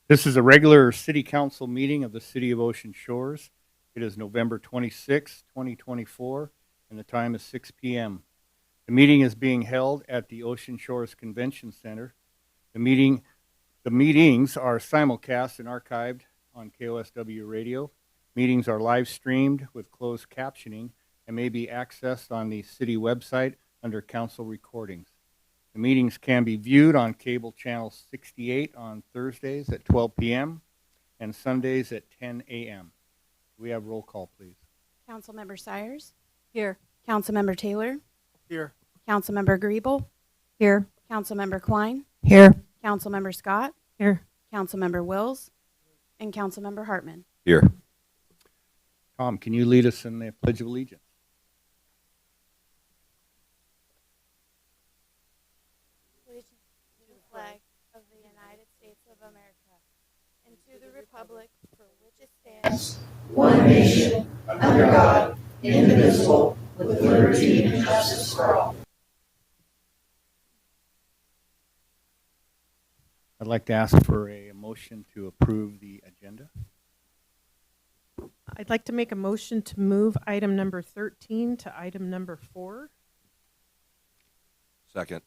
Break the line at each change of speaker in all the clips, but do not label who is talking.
This is a regular city council meeting of the City of Ocean Shores. It is November 26, 2024, and the time is 6 p.m. The meeting is being held at the Ocean Shores Convention Center. The meetings are simulcast and archived on KOSW Radio. Meetings are live streamed with closed captioning and may be accessed on the city website under council recordings. The meetings can be viewed on cable channel 68 on Thursdays at 12 p.m. and Sundays at 10 a.m. We have roll call, please.
Councilmember Sires,
Here.
Councilmember Taylor,
Here.
Councilmember Griebel,
Here.
Councilmember Klein,
Here.
Councilmember Scott,
Here.
Councilmember Wills, and Councilmember Hartman.
Here.
Tom, can you lead us in the Pledge of Allegiance?
To the flag of the United States of America and to the republic for which it stands,
one nation, under God, indivisible, with liberty and justice for all.
I'd like to ask for a motion to approve the agenda.
I'd like to make a motion to move item number 13 to item number 4.
Second.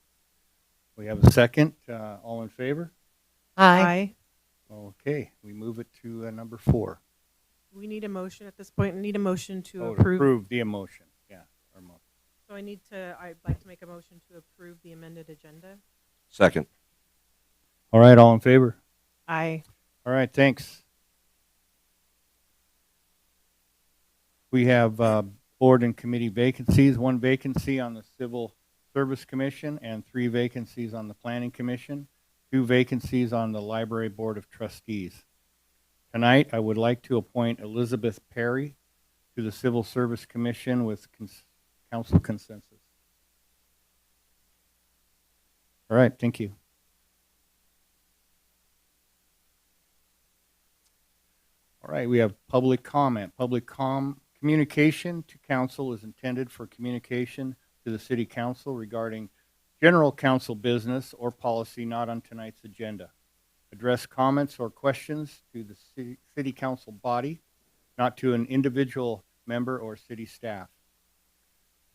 We have a second. All in favor?
Aye.
Okay, we move it to number 4.
We need a motion at this point. We need a motion to
To
approve.
approve the motion. Yeah.
So I'd like to make a motion to approve the amended agenda.
Second.
All right, all in favor?
Aye.
All right, thanks. We have board and committee vacancies, 1 vacancy on the Civil Service Commission and 3 vacancies on the Planning Commission, 2 vacancies on the Library Board of Trustees. Tonight, I would like to appoint Elizabeth Perry to the Civil Service Commission with council consensus. All right, thank you. All right, we have public comment. Communication to council is intended for communication to the city council regarding general council business or policy not on tonight's agenda. Address comments or questions to the city council body, not to an individual member or city staff.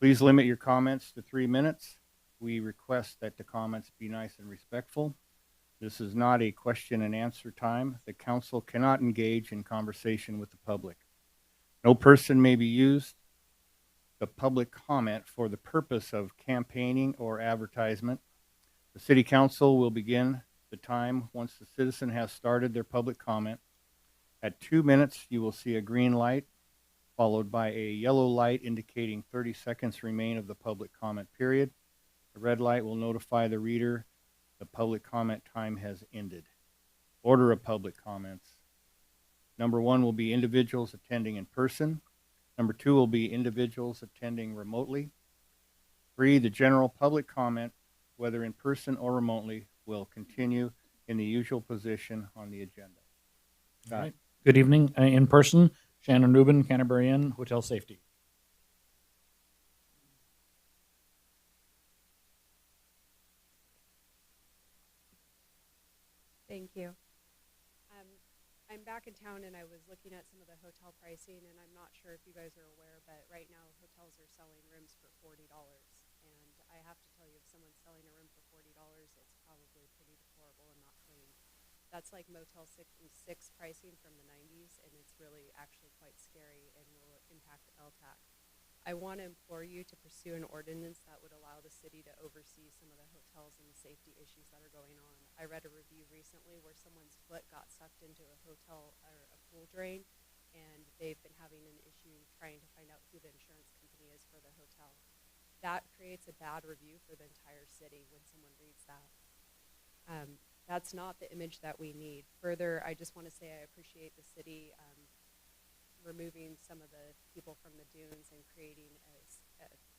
Please limit your comments to 3 minutes. We request that the comments be nice and respectful. This is not a question and answer time. The council cannot engage in conversation with the public. No person may be used the public comment for the purpose of campaigning or advertisement. The city council will begin the time once the citizen has started their public comment. At 2 minutes, you will see a green light, followed by a yellow light indicating 30 seconds remain of the public comment period. The red light will notify the reader the public comment time has ended. Order of public comments. Number 1 will be individuals attending in person. Number 2 will be individuals attending remotely. 3, the general public comment, whether in person or remotely, will continue in the usual position on the agenda.
All right. Good evening. In person, Shannon Rubin, Canterbury Inn, Hotel Safety.
Thank you. I'm back in town and I was looking at some of the hotel pricing, and I'm not sure if you guys are aware, but right now hotels are selling rooms for $40. And I have to tell you, if someone's selling a room for $40, it's probably pretty deplorable and not clean. That's like Motel 6 pricing from the 90s, and it's really actually quite scary and will impact LTAC. I want to implore you to pursue an ordinance that would allow the city to oversee some of the hotels and the safety issues that are going on. I read a review recently where someone's foot got sucked into a hotel or a pool drain, and they've been having an issue trying to find out who the insurance company is for the hotel. That creates a bad review for the entire city when someone reads that. That's not the image that we need. Further, I just want to say I appreciate the city removing some of the people from the dunes and creating a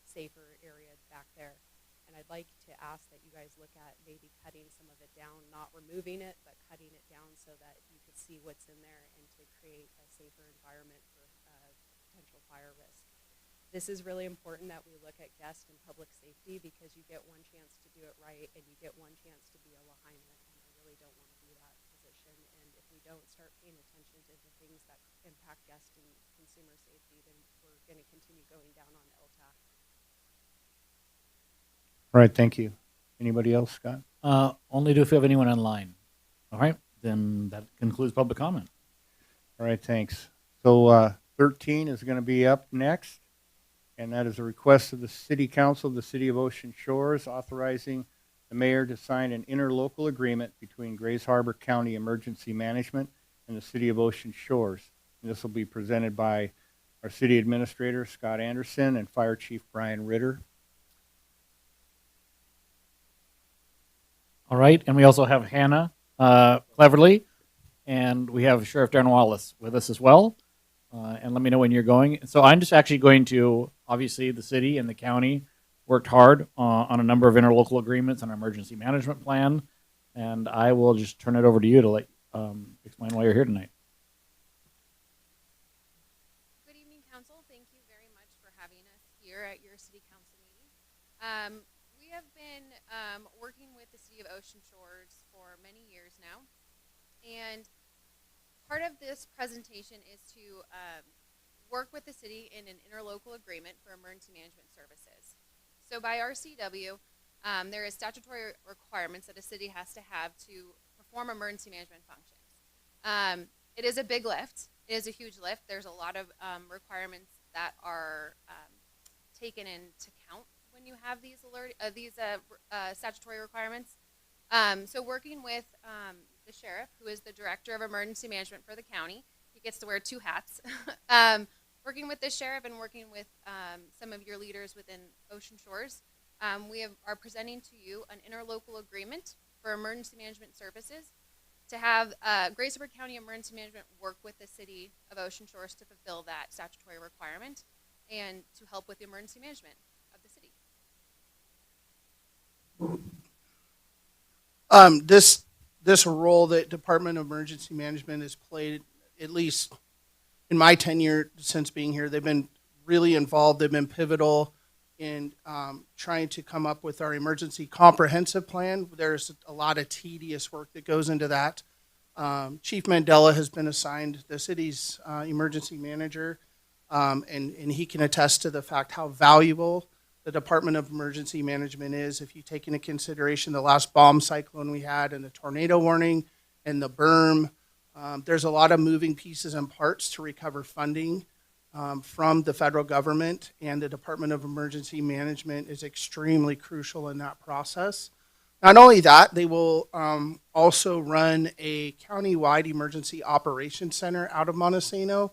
safer area back there. And I'd like to ask that you guys look at maybe cutting some of it down, not removing it, but cutting it down so that you could see what's in there and to create a safer environment for potential fire risk. This is really important that we look at guest and public safety, because you get one chance to do it right and you get one chance to be a Lahaina, and I really don't want to be that position. And paying attention to the things that impact guest and consumer safety, then we're going to continue going down on LTAC.
All right, thank you. Anybody else, Scott?
Only do if you have anyone online. All right, then that concludes public comment.
All right, thanks. So 13 is going to be up next, and that is a request of the City Council of the City of Ocean Shores authorizing the mayor to sign an interlocal agreement between Grays Harbor County Emergency Management and the City of Ocean Shores. And this will be presented by our City Administrator, Scott Anderson, and Fire Chief Brian Ritter.
All right, and we also have Hannah Cleverly, and we have Sheriff Darren Wallace with us as well. And let me know when you're going. So I'm just actually going to, obviously, the city and the county worked hard on a number of interlocal agreements and an emergency management plan, and I will just turn it over to you to let explain why you're here tonight.
Good evening, Council. Thank you very much for having us here at your City Council meeting. We have been working with the City of Ocean Shores for many years now, and part of this presentation is to work with the city in an interlocal agreement for emergency management services. So by RCW, there is statutory requirements that a city has to have to perform emergency management functions. It is a big lift. It is a huge lift. There's a lot of requirements that are taken into account when you have these statutory requirements. So working with the sheriff, who is the director of emergency management for the county, he gets to wear two hats. Working with the sheriff and working with some of your leaders within Ocean Shores, we are presenting to you an interlocal agreement for emergency management services to have Grays Harbor County Emergency Management work with the City of Ocean Shores to fulfill that statutory requirement and to help with the emergency management of the city.
This role that Department of Emergency Management has played, at least in my tenure since being here, they've been really involved. They've been pivotal in trying to come up with our emergency comprehensive plan. There's a lot of tedious work that goes into that. Chief Mandela has been assigned the city's emergency manager, and he can attest to the fact how valuable the Department of Emergency Management is. If you take into consideration the last bomb cyclone we had and the tornado warning and the berm, there's a lot of moving pieces and parts to recover funding from the federal government, and the Department of Emergency Management is extremely crucial in that process. Not only that, they will also run a countywide emergency operations center out of Montesano,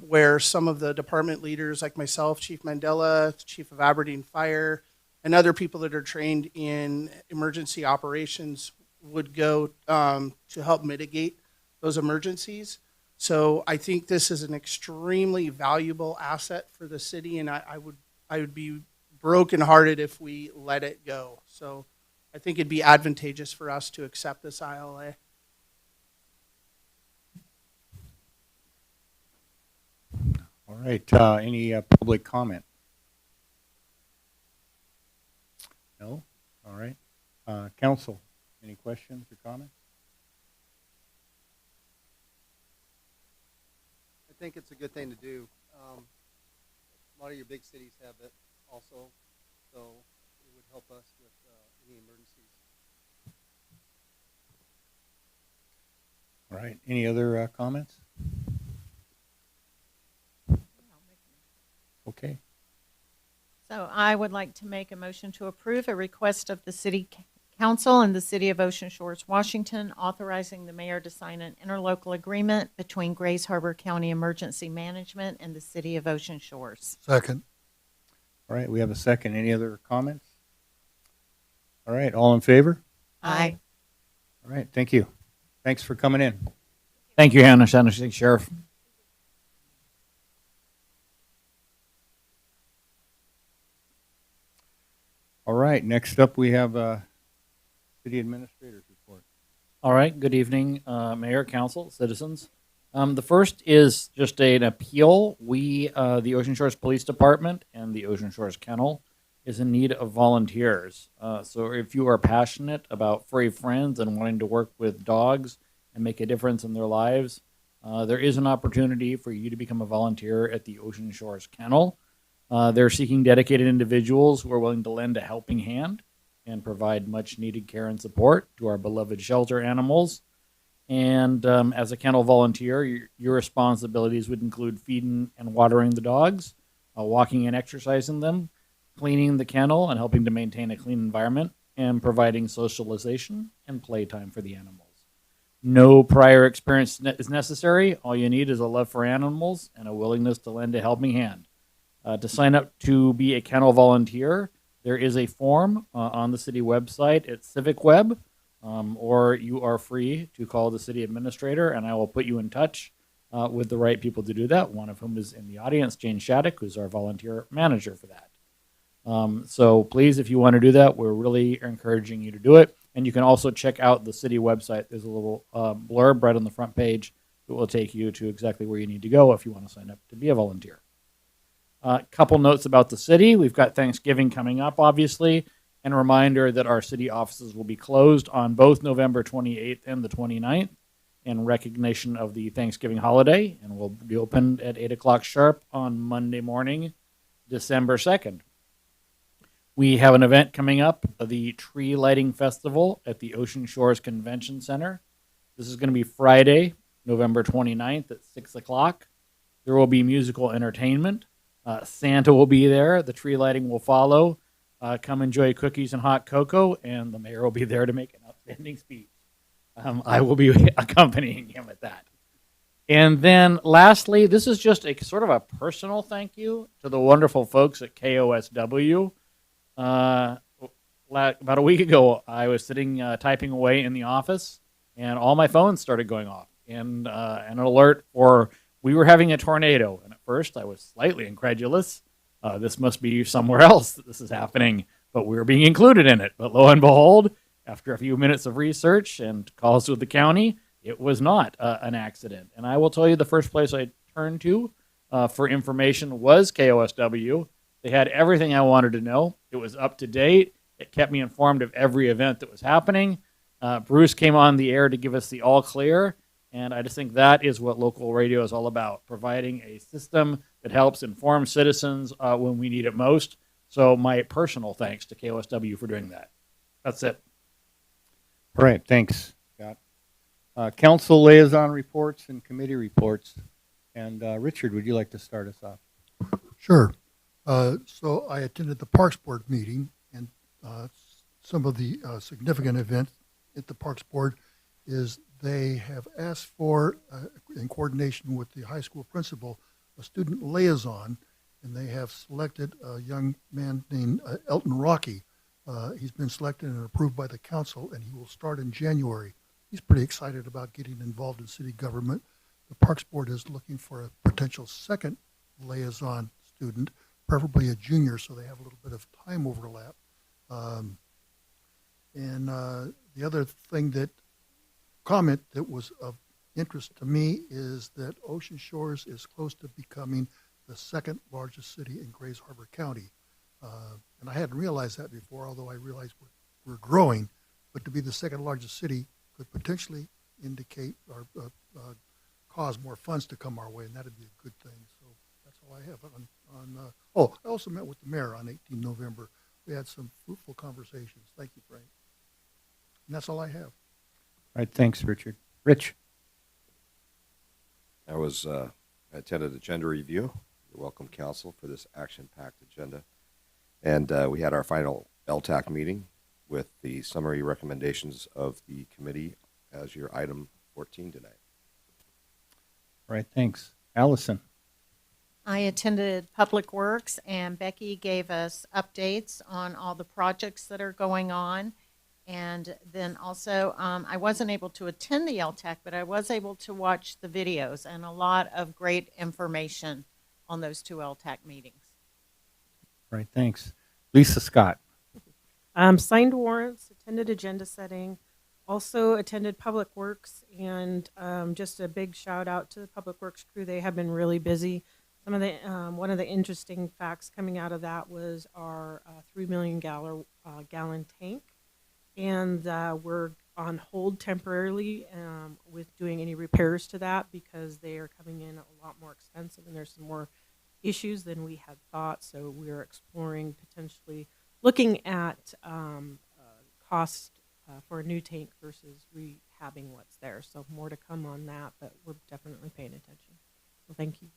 where some of the department leaders like myself, Chief Mandela, Chief of Aberdeen Fire, and other people that are trained in emergency operations would go to help mitigate those emergencies. So I think this is an extremely valuable asset for the city, and I would be brokenhearted if we let it go. So I think it'd be advantageous for us to accept this ILA.
All right, any public comment? No? All right. Council, any questions or comments?
I think it's a good thing to do. A lot of your big cities have it also, so it would help us with any emergencies.
All right, any other comments? Okay.
So I would like to make a motion to approve a request of the City Council and the City of Ocean Shores, Washington, authorizing the mayor to sign an interlocal agreement between Grays Harbor County Emergency Management and the City of Ocean Shores.
Second.
All right, we have a second. Any other comments? All right, all in favor?
Aye.
All right, thank you. Thanks for coming in.
Thank you, Hannah. Sheriff.
All right, next up we have City Administrator's report.
All right. Good evening, Mayor, Council, citizens. The first is just an appeal. We, the Ocean Shores Police Department and the Ocean Shores Kennel, is in need of volunteers. So if you are passionate about furry friends and wanting to work with dogs and make a difference in their lives, there is an opportunity for you to become a volunteer at the Ocean Shores Kennel. They're seeking dedicated individuals who are willing to lend a helping hand and provide much needed care and support to our beloved shelter animals. And as a kennel volunteer, your responsibilities would include feeding and watering the dogs, walking and exercising them, cleaning the kennel and helping to maintain a clean environment, and providing socialization and playtime for the animals. No prior experience is necessary. All you need is a love for animals and a willingness to lend a helping hand. To sign up to be a kennel volunteer, there is a form on the city website at CivicWeb, or you are free to call the city administrator, and I will put you in touch with the right people to do that, one of whom is in the audience, Jane Shattuck, who's our volunteer manager for that. So please, if you want to do that, we're really encouraging you to do it. And you can also check out the city website. There's a little blurb right on the front page that will take you to exactly where you need to go if you want to sign up to be a volunteer. A couple notes about the city. We've got Thanksgiving coming up, obviously, and a reminder that our city offices will be closed on both November 28th and the 29th in recognition of the Thanksgiving holiday, and will be opened at 8 o'clock sharp on Monday morning, December 2nd. We have an event coming up, the Tree Lighting Festival at the Ocean Shores Convention Center. This is going to be Friday, November 29th at 6 o'clock. There will be musical entertainment. Santa will be there. The tree lighting will follow. Come enjoy cookies and hot cocoa, and the mayor will be there to make an outstanding speech. I will be accompanying him at that. And then lastly, this is just a sort of a personal thank you to the wonderful folks at KOSW. About a week ago, I was sitting typing away in the office, and all my phones started going off. And an alert for we were having a tornado. And at first, I was slightly incredulous. This must be somewhere else that this is happening, but we were being included in it. But lo and behold, after a few minutes of research and calls with the county, it was not an accident. And I will tell you, the first place I turned to for information was KOSW. They had everything I wanted to know. It was up to date. It kept me informed of every event that was happening. Bruce came on the air to give us the all clear. And I just think that is what local radio is all about, providing a system that helps inform citizens when we need it most. So my personal thanks to KOSW for doing that. That's it.
All right, thanks, Scott. Council liaison reports and committee reports. And Richard, would you like to start us off?
Sure. So I attended the Parks Board meeting, and some of the significant events at the Parks Board is they have asked for, in coordination with the high school principal, a student liaison, and they have selected a young man named Elton Rocky. He's been selected and approved by the council, and he will start in January. He's pretty excited about getting involved in city government. The Parks Board is looking for a potential second liaison student, preferably a junior, so they have a little bit of time overlap. And the other thing comment that was of interest to me is that Ocean Shores is close to becoming the second largest city in Grays Harbor County. And I hadn't realized that before, although I realized we're growing, but to be the second largest city could potentially indicate or cause more funds to come our way, and that'd be a good thing. So that's all I have on I also met with the mayor on 18 November. We had some fruitful conversations. Thank you, Frank. And that's all I have.
All right, thanks, Richard. Rich.
I attended agenda review. You're welcome, council, for this action-packed agenda. And we had our final LTAC meeting with the summary recommendations of the committee as your item 14 tonight.
All right, thanks. Allison.
I attended Public Works, and Becky gave us updates on all the projects that are going on. And then also, I wasn't able to attend the LTAC, but I was able to watch the videos, and a lot of great information on those two LTAC meetings.
All right, thanks. Lisa Scott.
Signed warrants, attended agenda setting, also attended Public Works, and just a big shout out to the Public Works crew. They have been really busy. Some of the one of the interesting facts coming out of that was our 3 million gallon tank, and we're on hold temporarily with doing any repairs to that because they are coming in a lot more expensive and there's some more issues than we had thought. So we're exploring potentially looking at cost for a new tank versus rehabbing what's there. So more to come on that, but we're definitely paying attention. So thank you.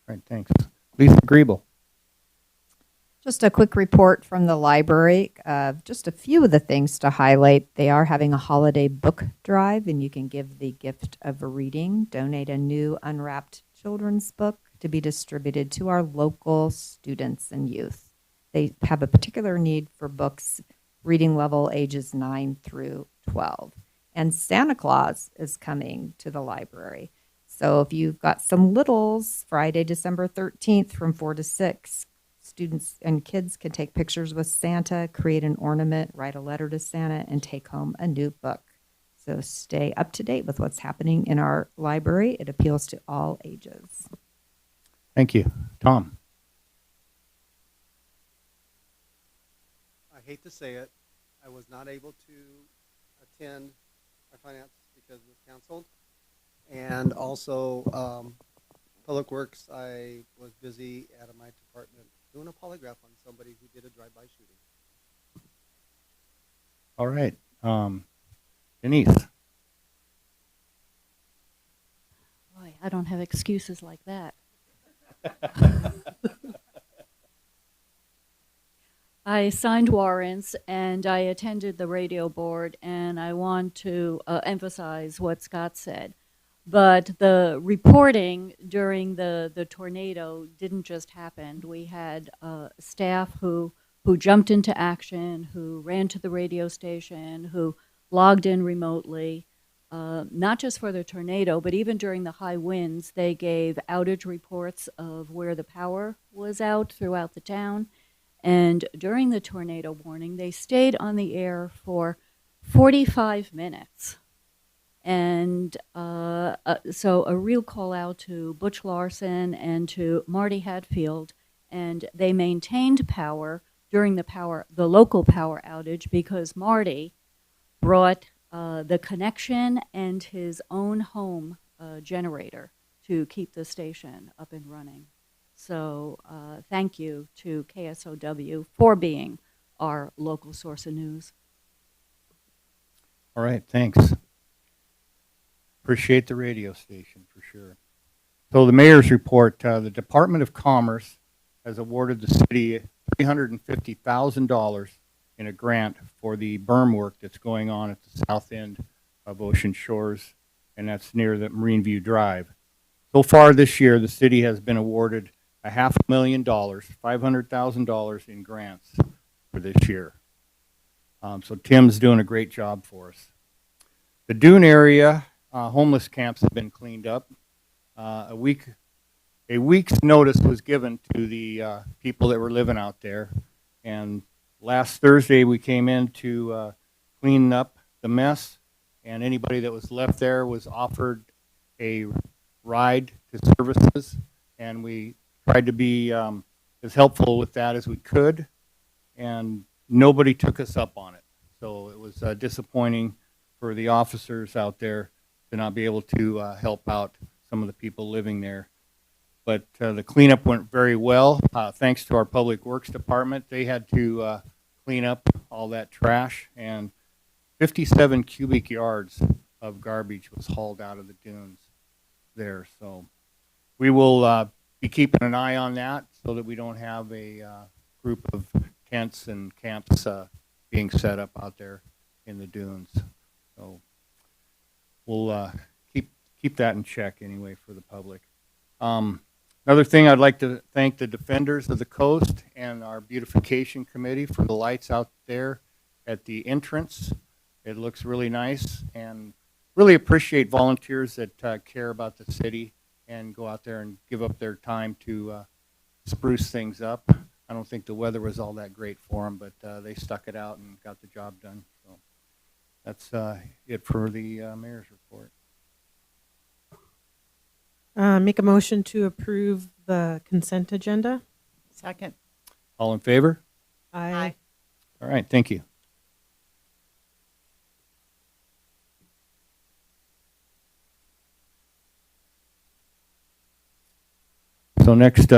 All right, thanks. Lisa Griebel.
Just a quick report from the library. Just a few of the things to highlight. They are having a holiday book drive, and you can give the gift of a reading. Donate a new unwrapped children's book to be distributed to our local students and youth. They have a particular need for books reading level ages 9 through 12. And Santa Claus is coming to the library. So if you've got some littles, Friday, December 13th from 4 to 6, students and kids can take pictures with Santa, create an ornament, write a letter to Santa, and take home a new book. So stay up to date with what's happening in our library. It appeals to all ages.
Thank you. Tom.
I hate to say it, I was not able to attend our finance because it was canceled. And also, Public Works, I was busy out of my department doing a polygraph on somebody who did a drive-by shooting.
All right. Denise.
Boy, I don't have excuses like that. I signed warrants and I attended the radio board, and I want to emphasize what Scott said. But the reporting during the tornado didn't just happen. We had staff who jumped into action, who ran to the radio station, who logged in remotely, not just for the tornado, but even during the high winds. They gave outage reports of where the power was out throughout the town. And during the tornado warning, they stayed on the air for 45 minutes. And so a real call out to Butch Larson and to Marty Hatfield. And they maintained power during the local power outage because Marty brought the connection and his own home generator to keep the station up and running. So thank you to KSOW for being our local source of news.
All right, thanks. Appreciate the radio station for sure. So the mayor's report, the Department of Commerce has awarded the city $350,000 in a grant for the berm work that's going on at the south end of Ocean Shores, and that's near the Marine View Drive. So far this year, the city has been awarded $500,000, $500,000 in grants for this year. So Tim's doing a great job for us. The Dune area homeless camps have been cleaned up. A week's notice was given to the people that were living out there, and last Thursday we came in to clean up the mess, and anybody that was left there was offered a ride to services, and we tried to be as helpful with that as we could, and nobody took us up on it. So it was disappointing for the officers out there to not be able to help out some of the people living there. But the cleanup went very well. Thanks to our Public Works Department. They had to clean up all that trash, and 57 cubic yards of garbage was hauled out of the dunes there. So we will be keeping an eye on that so that we don't have a group of tents and camps being set up out there in the dunes. So we'll keep that in check anyway for the public. Another thing, I'd like to thank the Defenders of the Coast and our beautification committee for the lights out there at the entrance. It looks really nice, and really appreciate volunteers that care about the city and go out there and give up their time to spruce things up. I don't think the weather was all that great for them, but they stuck it out and got the job done. So that's it for the mayor's report.
Make a motion to approve the consent agenda.
Second.
All in favor?
Aye.
All right, thank you. So next,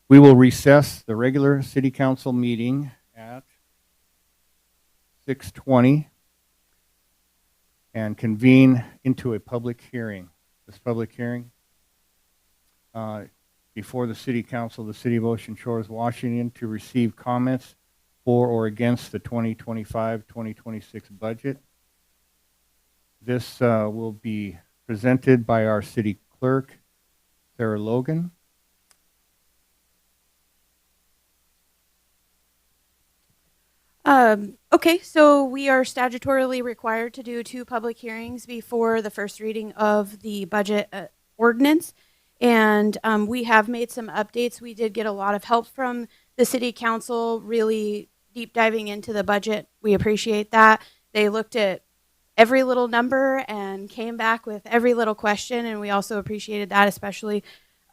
we will recess the regular city council meeting at 6:20 and convene into a public hearing. This public hearing before the city council of the city of Ocean Shores, Washington, to receive comments for or against the 2025-2026 budget. This will be presented by our city clerk, Sarah Logan.
Okay, so we are statutorily required to do 2 public hearings before the first reading of the budget ordinance. And we have made some updates. We did get a lot of help from the city council, really deep diving into the budget. We appreciate that. They looked at every little number and came back with every little question. And we also appreciated that, especially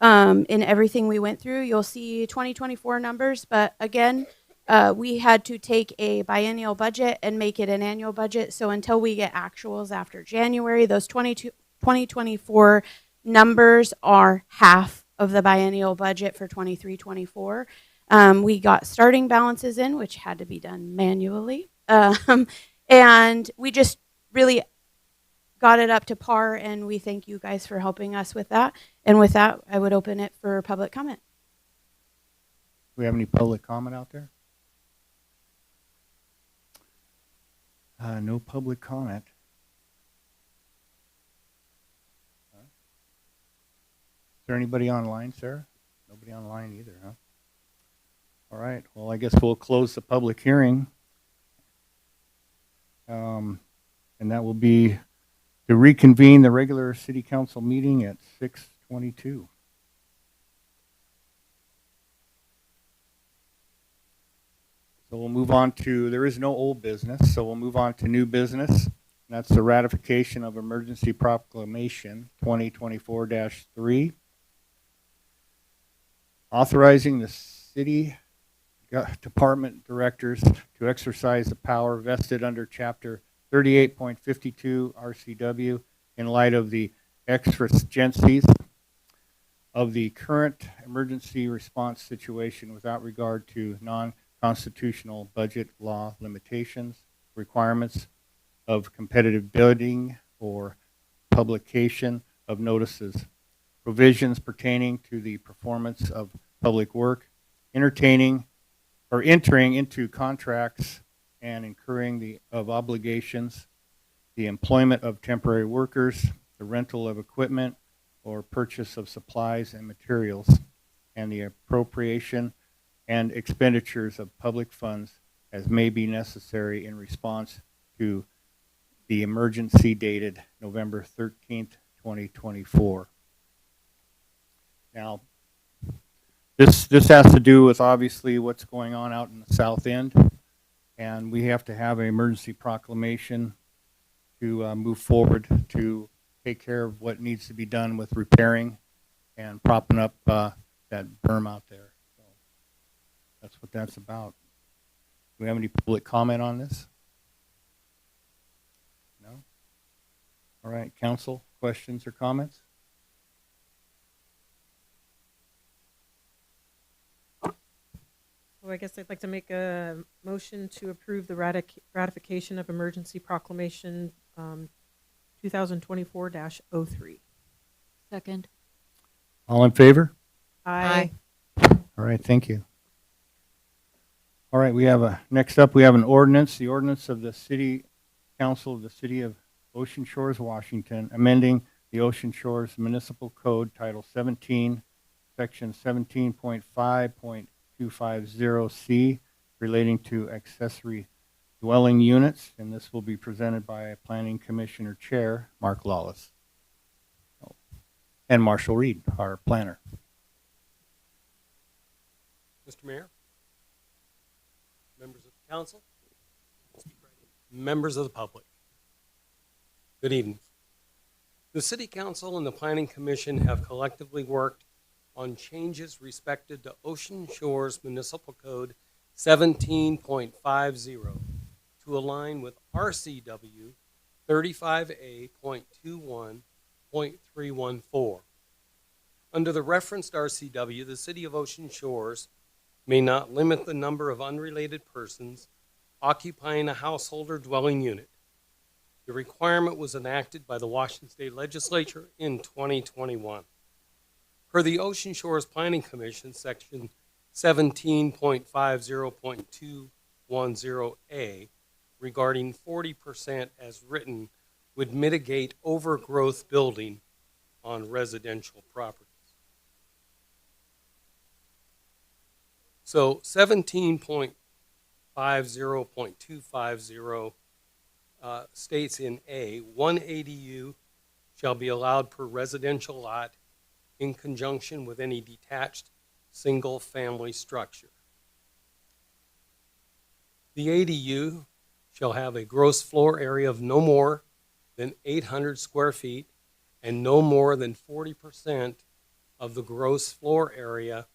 in everything we went through. You'll see 2024 numbers, but again, we had to take a biennial budget and make it an annual budget. So until we get actuals after January, those 2024 numbers are half of the biennial budget for 23-24. We got starting balances in, which had to be done manually. And we just really got it up to par, and we thank you guys for helping us with that. And with that, I would open it for public comment.
Do we have any public comment out there? No public comment. Is there anybody online, Sarah? Nobody online either, huh? All right. Well, I guess we'll close the public hearing. And that will be to reconvene the regular city council meeting at 6:22. So we'll move on to, there is no old business, so we'll move on to new business. That's the ratification of Emergency Proclamation 2024-3, authorizing the city department directors to exercise the power vested under Chapter 38.52 RCW in light of the exigencies of the current emergency response situation without regard to non-constitutional budget law limitations, requirements of competitive bidding or publication of notices, provisions pertaining to the performance of public work, entering into contracts and incurring of obligations, the employment of temporary workers, the rental of equipment, or purchase of supplies and materials, and the appropriation and expenditures of public funds as may be necessary in response to the emergency dated November 13th, 2024. Now, this has to do with obviously what's going on out in the south end, and we have to have an emergency proclamation to move forward to take care of what needs to be done with repairing and propping up that berm out there. So that's what that's about. Do we have any public comment on this? No? All right, council, questions or comments?
So I guess I'd like to make a motion to approve the ratification of Emergency Proclamation 2024-03.
Second.
All in favor?
Aye.
All right, thank you. All right, we have next up, we have an ordinance, the ordinance of the City Council of the City of Ocean Shores, Washington, amending the Ocean Shores Municipal Code, Title 17, Section 17.5.250C, relating to accessory dwelling units, and this will be presented by Planning Commissioner Chair Mark Lawless and Marshall Reed, our planner.
Mr. Mayor, members of the council, members of the public, good evening. The City Council and the Planning Commission have collectively worked on changes respected to Ocean Shores Municipal Code 17.50 to align with RCW 35A.21.314. Under the referenced RCW, the City of Ocean Shores may not limit the number of unrelated persons occupying a household or dwelling unit. The requirement was enacted by the Washington State Legislature in 2021. Per the Ocean Shores Planning Commission, Section 17.50.210A, regarding 40% as written, would mitigate overgrowth building on residential properties. So 17.50.250 states in A, 1 ADU shall be allowed per residential lot in conjunction with any detached single-family structure. The ADU shall have a gross floor area of no more than 800 square feet and no more than 40% of the gross floor area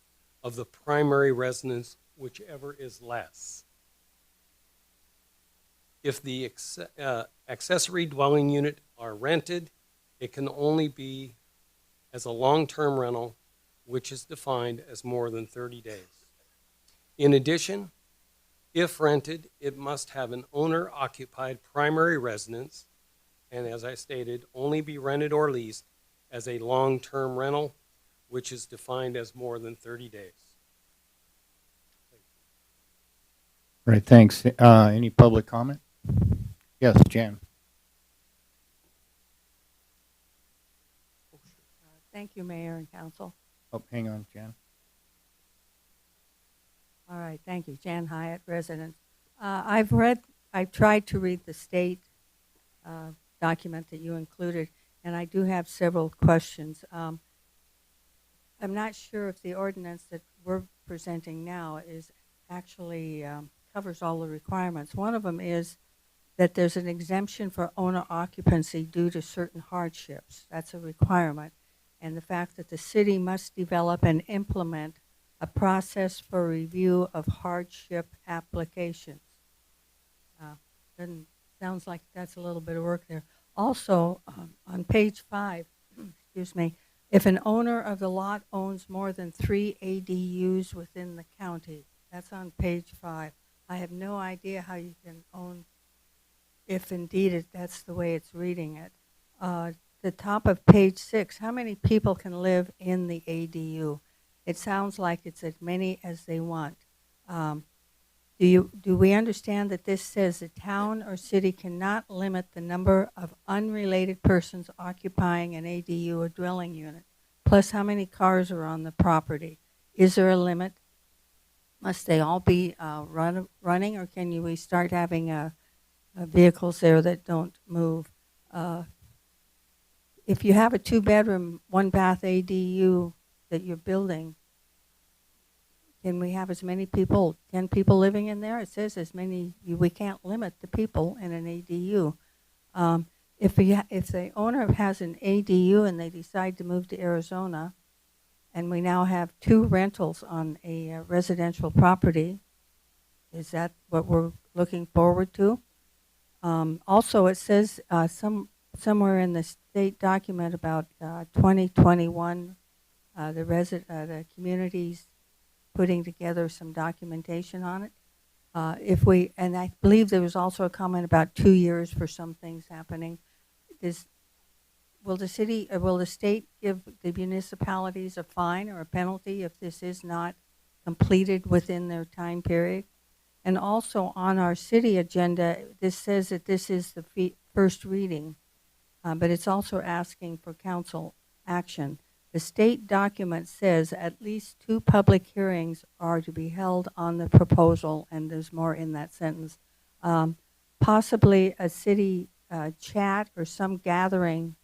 of the primary residence, whichever is less. If the accessory dwelling unit are rented, it can only be as a long-term rental, which is defined as more than 30 days. In addition, if rented, it must have an owner-occupied primary residence, and as I stated, only be rented or leased as a long-term rental, which is defined as more than 30 days.
All right, thanks. Any public comment? Yes, Jan.
Thank you, Mayor and Council.
Oh, hang on, Jan.
All right, thank you. Jan Hyatt, resident. I've tried to read the state document that you included, and I do have several questions. I'm not sure if the ordinance that we're presenting now is actually covers all the requirements. One of them is that there's an exemption for owner occupancy due to certain hardships. That's a requirement. And the fact that the city must develop and implement a process for review of hardship applications. Then sounds like that's a little bit of work there. Also, on page 5, excuse me, if an owner of the lot owns more than 3 ADUs within the county, that's on page 5. I have no idea how you can own, if indeed that's the way it's reading it. The top of page 6, how many people can live in the ADU? It sounds like it's as many as they want. Do we understand that this says the town or city cannot limit the number of unrelated persons occupying an ADU or dwelling unit, plus how many cars are on the property? Is there a limit? Must they all be running, or can we start having vehicles there that don't move? If you have a 2-bedroom, 1-bath ADU that you're building, can we have as many people, 10 people living in there? It says as many, we can't limit the people in an ADU. If the owner has an ADU and they decide to move to Arizona, and we now have 2 rentals on a residential property, is that what we're looking forward to? Also, it says somewhere in the state document about 2021, the communities putting together some documentation on it. And I believe there was also a comment about 2 years for some things happening. Will the city or will the state give the municipalities a fine or a penalty if this is not completed within their time period? And also on our city agenda, this says that this is the first reading, but it's also asking for council action. The state document says at least 2 public hearings are to be held on the proposal, and there's more in that sentence. Possibly a city chat or some gathering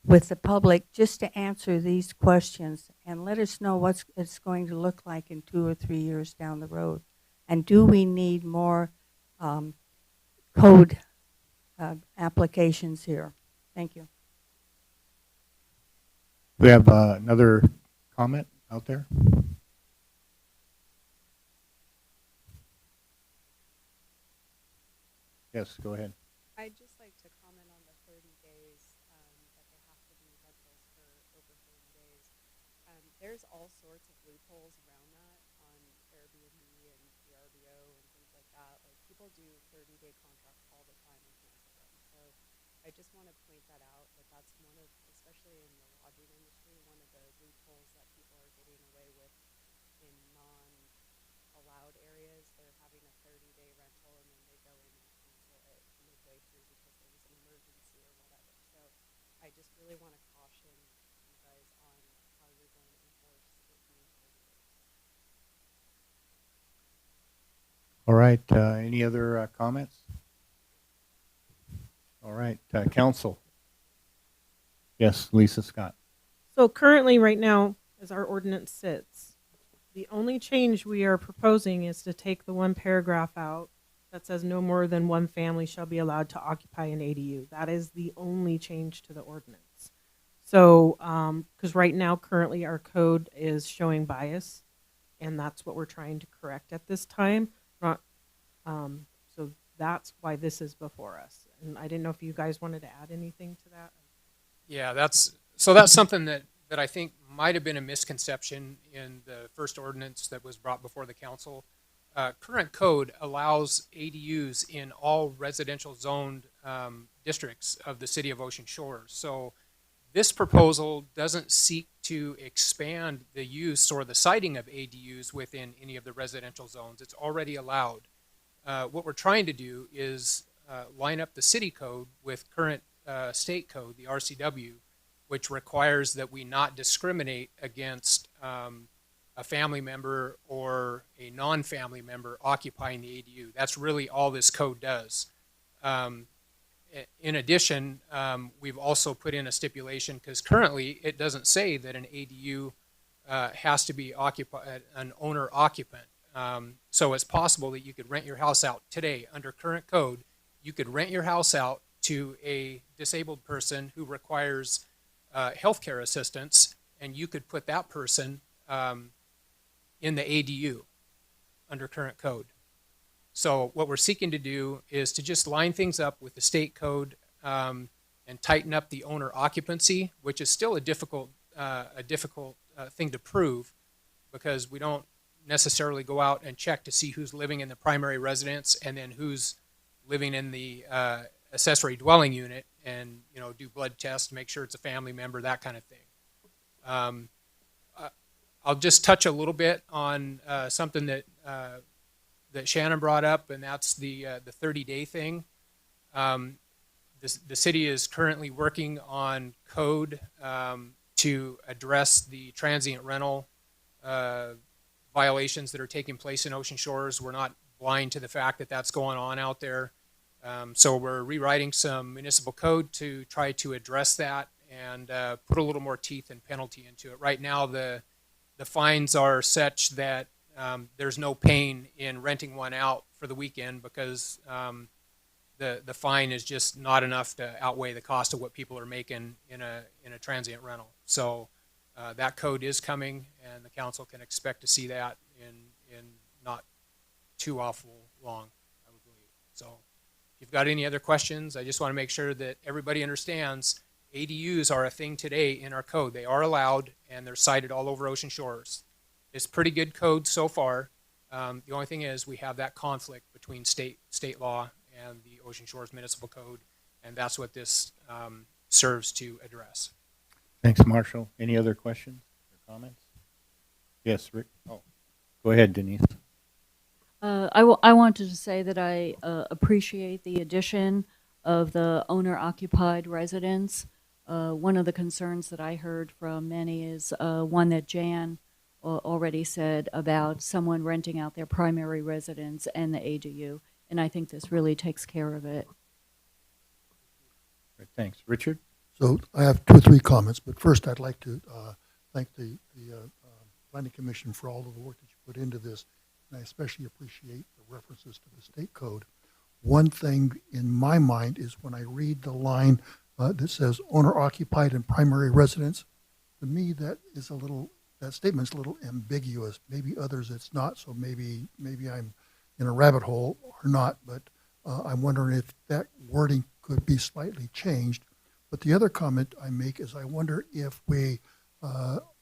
with the public just to answer these questions and let us know what it's going to look like in 2 or 3 years down the road. And do we need more code applications here? Thank you.
We have another comment out there. Yes, go ahead.
I'd just like to comment on the 30 days that they have to be rentals for over 30 days. all sorts of loopholes around that on Airbnb and VRBO and things like that. Like people do 30-day contracts all the time and cancel them. So I just want to point that out, that that's one of, especially in the lodging industry, one of the loopholes that people are getting away with in non-allowed areas. They're having a 30-day rental and then they go in and cancel it midway through because there was an emergency or whatever. So I just really want to caution you guys on how you're going to enforce it being 30 days.
All right, any other comments? All right, council. Yes, Lisa Scott.
So currently, right now, as our ordinance sits, the only change we are proposing is to take the one paragraph out that says no more than one family shall be allowed to occupy an ADU. That is the only change to the ordinance. So, because right now, currently, our code is showing bias, and that's what we're trying to correct at this time. Not, so that's why this is before us. And I didn't know if you guys wanted to add anything to that.
Yeah, that's something that I think might have been a misconception in the first ordinance that was brought before the council. Current code allows ADUs in all residential zoned districts of the city of Ocean Shores. So this proposal doesn't seek to expand the use or the siting of ADUs within any of the residential zones. It's already allowed. What we're trying to do is line up the city code with current state code, the RCW, which requires that we not discriminate against a family member or a non-family member occupying the ADU. That's really all this code does. In addition, we've also put in a stipulation, because currently it doesn't say that an ADU has to be an owner occupant. So it's possible that you could rent your house out today under current code. You could rent your house out to a disabled person who requires healthcare assistance, and you could put that person in the ADU under current code. So what we're seeking to do is to just line things up with the state code and tighten up the owner occupancy, which is still a difficult thing to prove, because we don't necessarily go out and check to see who's living in the primary residence and then who's living in the accessory dwelling unit, and do blood tests to make sure it's a family member, that kind of thing. I'll just touch a little bit on something that Shannon brought up, and that's the 30-day thing. The city is currently working on code to address the transient rental violations that are taking place in Ocean Shores. We're not blind to the fact that that's going on out there. So we're rewriting some municipal code to try to address that and put a little more teeth and penalty into it. Right now, the fines are such that there's no pain in renting one out for the weekend, because the fine is just not enough to outweigh the cost of what people are making in a transient rental. So that code is coming, and the council can expect to see that in not too awful long, I would believe. So if you've got any other questions, I just want to make sure that everybody understands ADUs are a thing today in our code. They are allowed, and they're cited all over Ocean Shores. It's pretty good code so far. The only thing is we have that conflict between state law and the Ocean Shores Municipal Code, and that's what this serves to address.
Thanks, Marshall. Any other questions or comments? Yes, Rick. Oh, go ahead, Denise.
I wanted to say that I appreciate the addition of the owner-occupied residence. One of the concerns that I heard from many is one that Jan already said about someone renting out their primary residence and the ADU, and I think this really takes care of it.
Right, thanks. Richard?
So I have 2 or 3 comments, but first I'd like to thank the Planning Commission for all of the work that you put into this, and I especially appreciate the references to the state code. One thing in my mind is when I read the line that says owner-occupied and primary residence, to me that statement's a little ambiguous. Maybe others it's not, so maybe I'm in a rabbit hole or not, but I'm wondering if that wording could be slightly changed. But the other comment I make is I wonder if we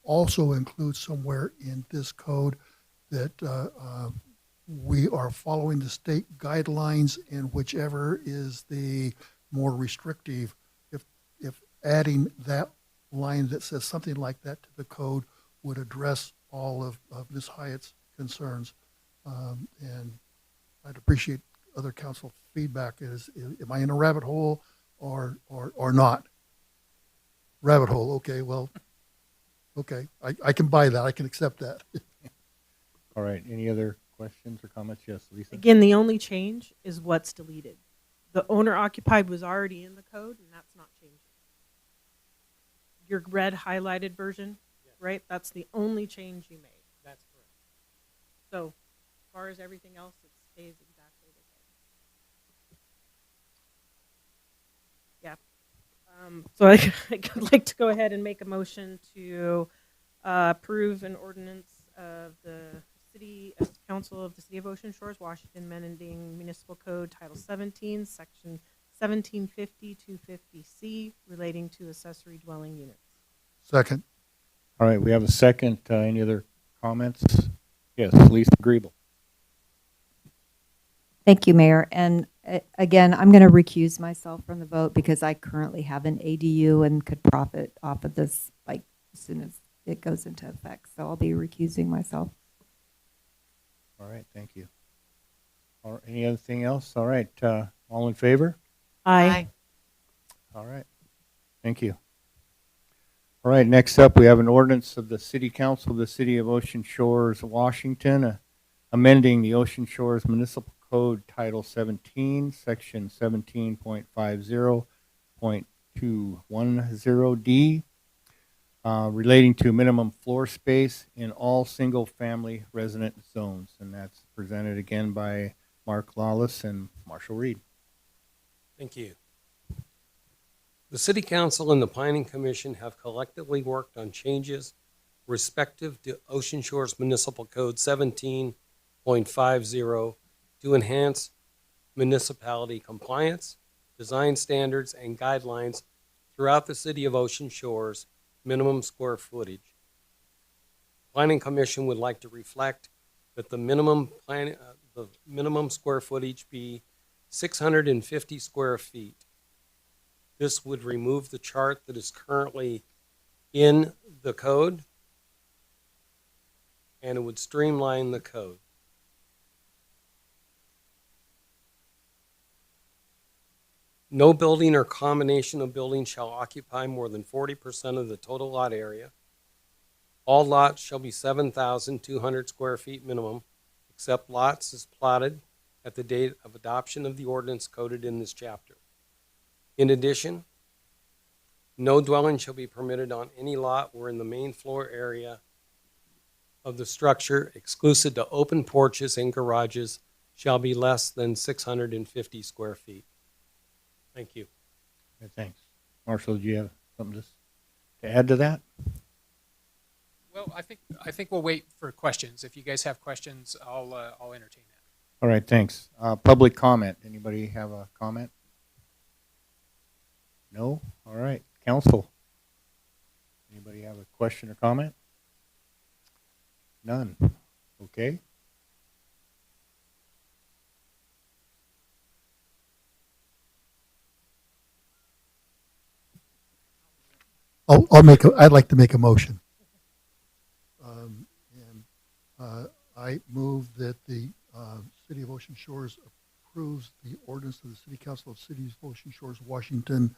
also include somewhere in this code that we are following the state guidelines, and whichever is the more restrictive, if adding that line that says something like that to the code would address all of Ms. Hyatt's concerns. And I'd appreciate other council feedback. Am I in a rabbit hole or not? Rabbit hole, okay, well, okay. I can buy that. I can accept that.
All right, any other questions or comments? Yes, Lisa?
Again, the only change is what's deleted. The owner occupied was already in the code, and that's not changing. Your red highlighted version, right? That's the only change you made.
That's correct.
So, as far as everything else, it stays exactly the same. Yeah. So I'd like to go ahead and make a motion to approve an ordinance of the City Council of the City of Ocean Shores, Washington, amending Municipal Code Title 17, Section 1750-250C, relating to accessory dwelling units.
Second.
All right, we have a second. Any other comments? Yes, Lisa Griebel.
Thank you, Mayor. And again, I'm going to recuse myself from the vote because I currently have an ADU and could profit off of this like as soon as it goes into effect. So I'll be recusing myself.
All right, thank you. Any other thing else? All right, all in favor?
Aye.
All right, thank you. All right, next up, we have an ordinance of the City Council of the City of Ocean Shores, Washington, amending the Ocean Shores Municipal Code Title 17, Section 17.50.210D, relating to minimum floor space in all single-family resident zones. And that's presented again by Mark Lawless and Marshall Reed.
Thank you. The City Council and the Planning Commission have collectively worked on changes respective to Ocean Shores Municipal Code 17.50 to enhance municipality compliance, design standards, and guidelines throughout the City of Ocean Shores minimum square footage. Planning Commission would like to reflect that the minimum square footage be 650 square feet. This would remove the chart that is currently in the code, and it would streamline the code. No building or combination of buildings shall occupy more than 40% of the total lot area. All lots shall be 7,200 square feet minimum, except lots as plotted at the date of adoption of the ordinance coded in this chapter. In addition, no dwelling shall be permitted on any lot wherein the main floor area of the structure, exclusive to open porches and garages, shall be less than 650 square feet. Thank you.
Okay, thanks. Marshall, do you have something to add to that?
Well, I think we'll wait for questions. If you guys have questions, I'll entertain that.
All right, thanks. Public comment. Anybody have a comment? No? All right. Council. Anybody have a question or comment? None. Okay.
I'd like to make a motion. I move that the City of Ocean Shores approves the ordinance of the City Council of Cities of Ocean Shores, Washington,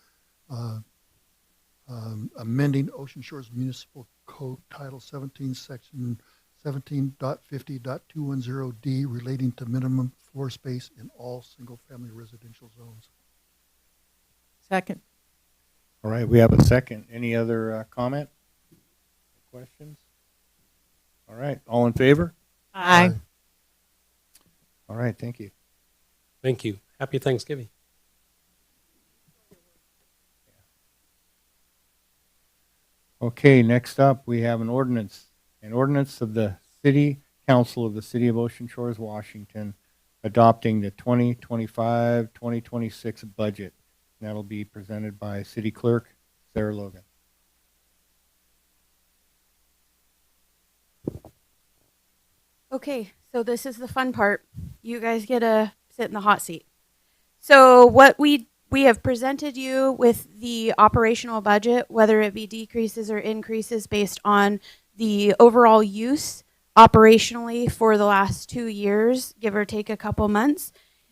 amending Ocean Shores Municipal Code Title 17, Section 17.50.210D, relating to minimum floor space in all single-family residential zones.
Second.
All right, we have a second. Any other comment? Questions? All right, all in favor?
Aye.
All right, thank you.
Thank you. Happy Thanksgiving.
Okay, next up, we have an ordinance of the City Council of the City of Ocean Shores, Washington, adopting the 2025-2026 budget. And that'll be presented by City Clerk Sarah Logan.
Okay, so this is the fun part. You guys get to sit in the hot seat. So what we have presented you with the operational budget, whether it be decreases or increases based on the overall use operationally for the last 2 years, give or take a couple months.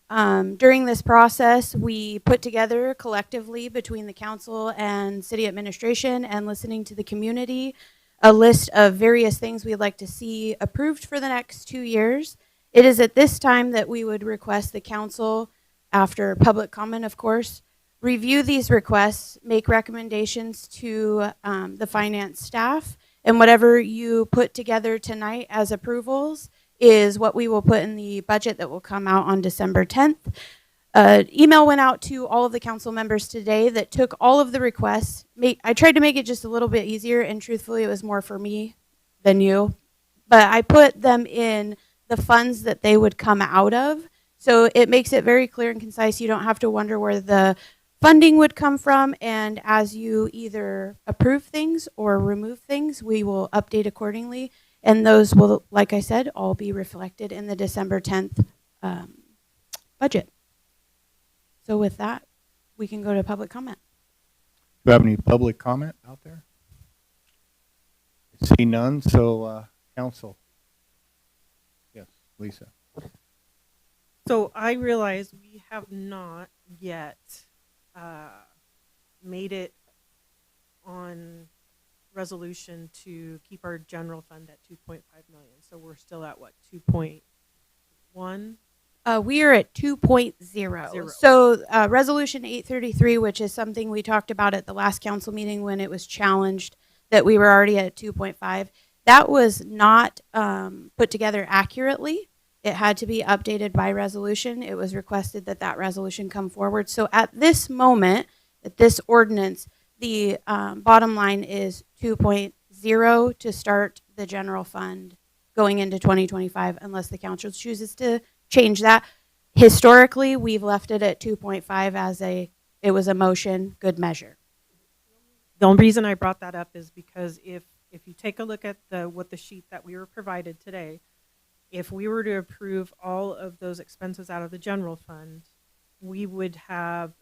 During this process, we put together collectively between the council and city administration and listening to the community a list of various things we'd like to see approved for the next 2 years. It is at this time that we would request the council, after public comment, of course, review these requests, make recommendations to the finance staff, and whatever you put together tonight as approvals is what we will put in the budget that will come out on December 10th. Email went out to all of the council members today that took all of the requests. I tried to make it just a little bit easier, and truthfully, it was more for me than you. But I put them in the funds that they would come out of. So it makes it very clear and concise. You don't have to wonder where the funding would come from. And as you either approve things or remove things, we will update accordingly. And those will, like I said, all be reflected in the December 10th budget. So with that, we can go to public comment.
Do you have any public comment out there? I see none, so council. Yes, Lisa.
So I realize we have not yet made it on resolution to keep our general fund at 2.5 million. So we're still at what, 2.1?
We are at 2.0. So resolution 833, which is something we talked about at the last council meeting when it was challenged that we were already at 2.5, that was not put together accurately. It had to be updated by resolution. It was requested that that resolution come forward. So at this moment, at this ordinance, the bottom line is 2.0 to start the general fund going into 2025, unless the council chooses to change that. Historically, we've left it at 2.5 as it was a motion, good measure.
The only reason I brought that up is because if you take a look at what the sheet that we were provided today, if we were to approve all of those expenses out of the general fund, we would have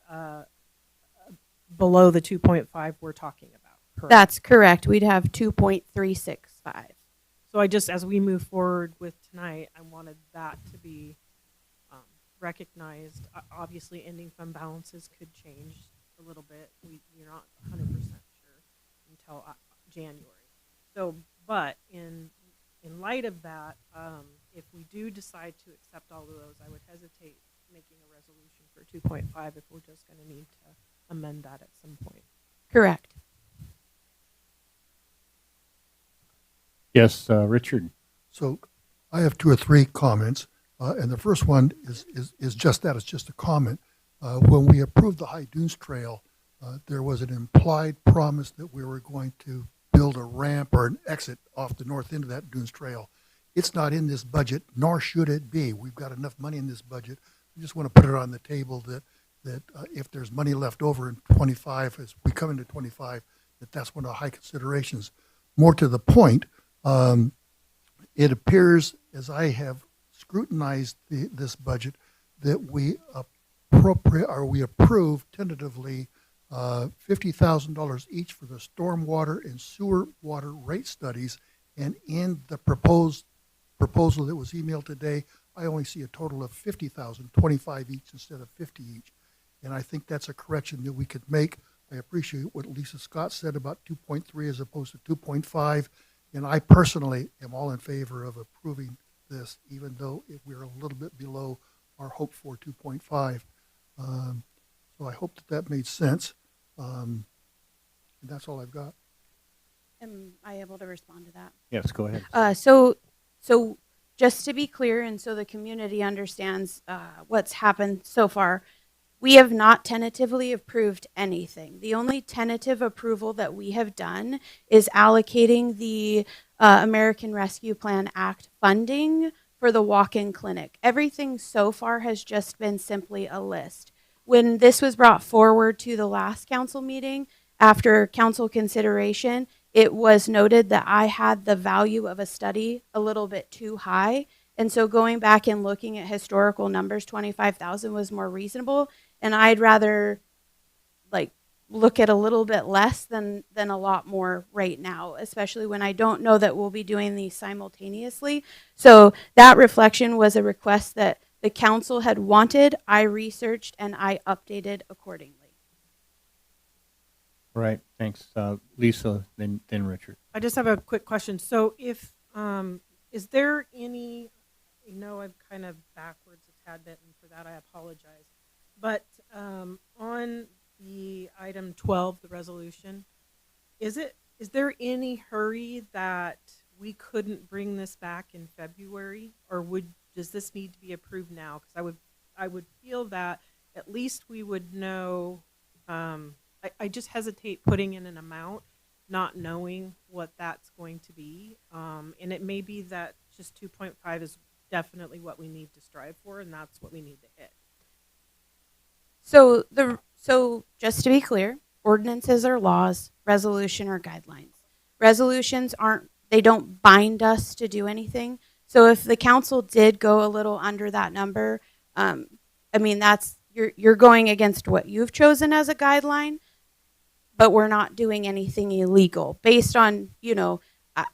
below the 2.5 we're talking about. Correct?
That's correct. We'd have 2.365.
So I just, as we move forward with tonight, I wanted that to be recognized. Obviously, ending fund balances could change a little bit. We're not 100% sure until January. So, but in light of that, if we do decide to accept all of those, I would hesitate making a resolution for 2.5 if we're just going to need to amend that at some point.
Correct.
Yes, Richard.
So I have 2 or 3 comments, and the first one is just that. It's just a comment. When we approved the High Dunes Trail, there was an implied promise that we were going to build a ramp or an exit off the north end of that Dunes Trail. It's not in this budget, nor should it be. We've got enough money in this budget. We just want to put it on the table that if there's money left over in 25, as we come into 25, that's one of the high considerations. More to the point, it appears, as I have scrutinized this budget, that we approve tentatively $50,000 each for the stormwater and sewer water rate studies, and in the proposal that was emailed today, I only see a total of $50,000, 25 each instead of 50 each, and I think that's a correction that we could make. I appreciate what Lisa Scott said about 2.3 as opposed to 2.5. And I personally am all in favor of approving this, even though we're a little bit below our hope for 2.5. So I hope that made sense. And that's all I've got.
Am I able to respond to that?
Yes, go ahead.
So just to be clear, and so the community understands what's happened so far, we have not tentatively approved anything. The only tentative approval that we have done is allocating the American Rescue Plan Act funding for the walk-in clinic. Everything so far has just been simply a list. When this was brought forward to the last council meeting, after council consideration, it was noted that I had the value of a study a little bit too high. And so going back and looking at historical numbers, 25,000 was more reasonable. And I'd rather like look at a little bit less than a lot more right now, especially when I don't know that we'll be doing these simultaneously. So that reflection was a request that the council had wanted. I researched and I updated accordingly.
All right, thanks. Lisa, then Richard.
I just have a quick question. So if, is there any, I know I'm kind of backwards a tad bit, and for that I apologize. But on the item 12, the resolution, is there any hurry that we couldn't bring this back in February, or does this need to be approved now? Because I would feel that at least we would know. I just hesitate putting in an amount, not knowing what that's going to be, and it may be that just 2.5 is definitely what we need to strive for, and that's what we need to hit.
So just to be clear, ordinances are laws, resolution are guidelines. Resolutions they don't bind us to do anything. So if the council did go a little under that number, I mean, you're going against what you've chosen as a guideline, but we're not doing anything illegal based on,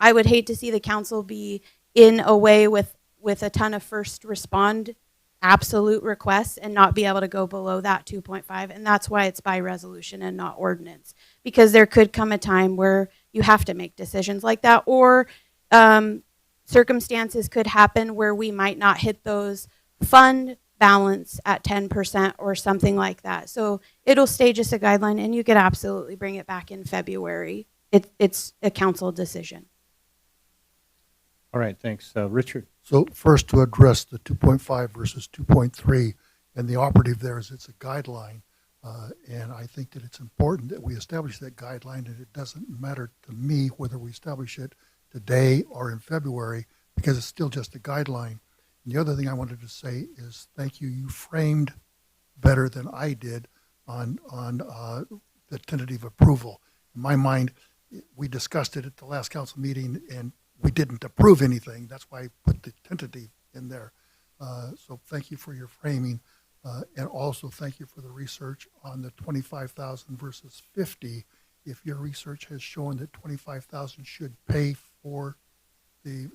I would hate to see the council be in a way with a ton of first respond absolute requests and not be able to go below that 2.5. And that's why it's by resolution and not ordinance, because there could come a time where you have to make decisions like that, or circumstances could happen where we might not hit those fund balance at 10% or something like that. So it'll stay just a guideline, and you could absolutely bring it back in February. It's a council decision.
All right, thanks. Richard.
So first, to address the 2.5 versus 2.3, and the operative there is it's a guideline. And I think that it's important that we establish that guideline, and it doesn't matter to me whether we establish it today or in February, because it's still just a guideline. And the other thing I wanted to say is thank you. You framed better than I did on the tentative approval. In my mind, we discussed it at the last council meeting, and we didn't approve anything. That's why I put the tentative in there. So thank you for your framing. And also thank you for the research on the 25,000 versus 50. If your research has shown that 25,000 should pay for the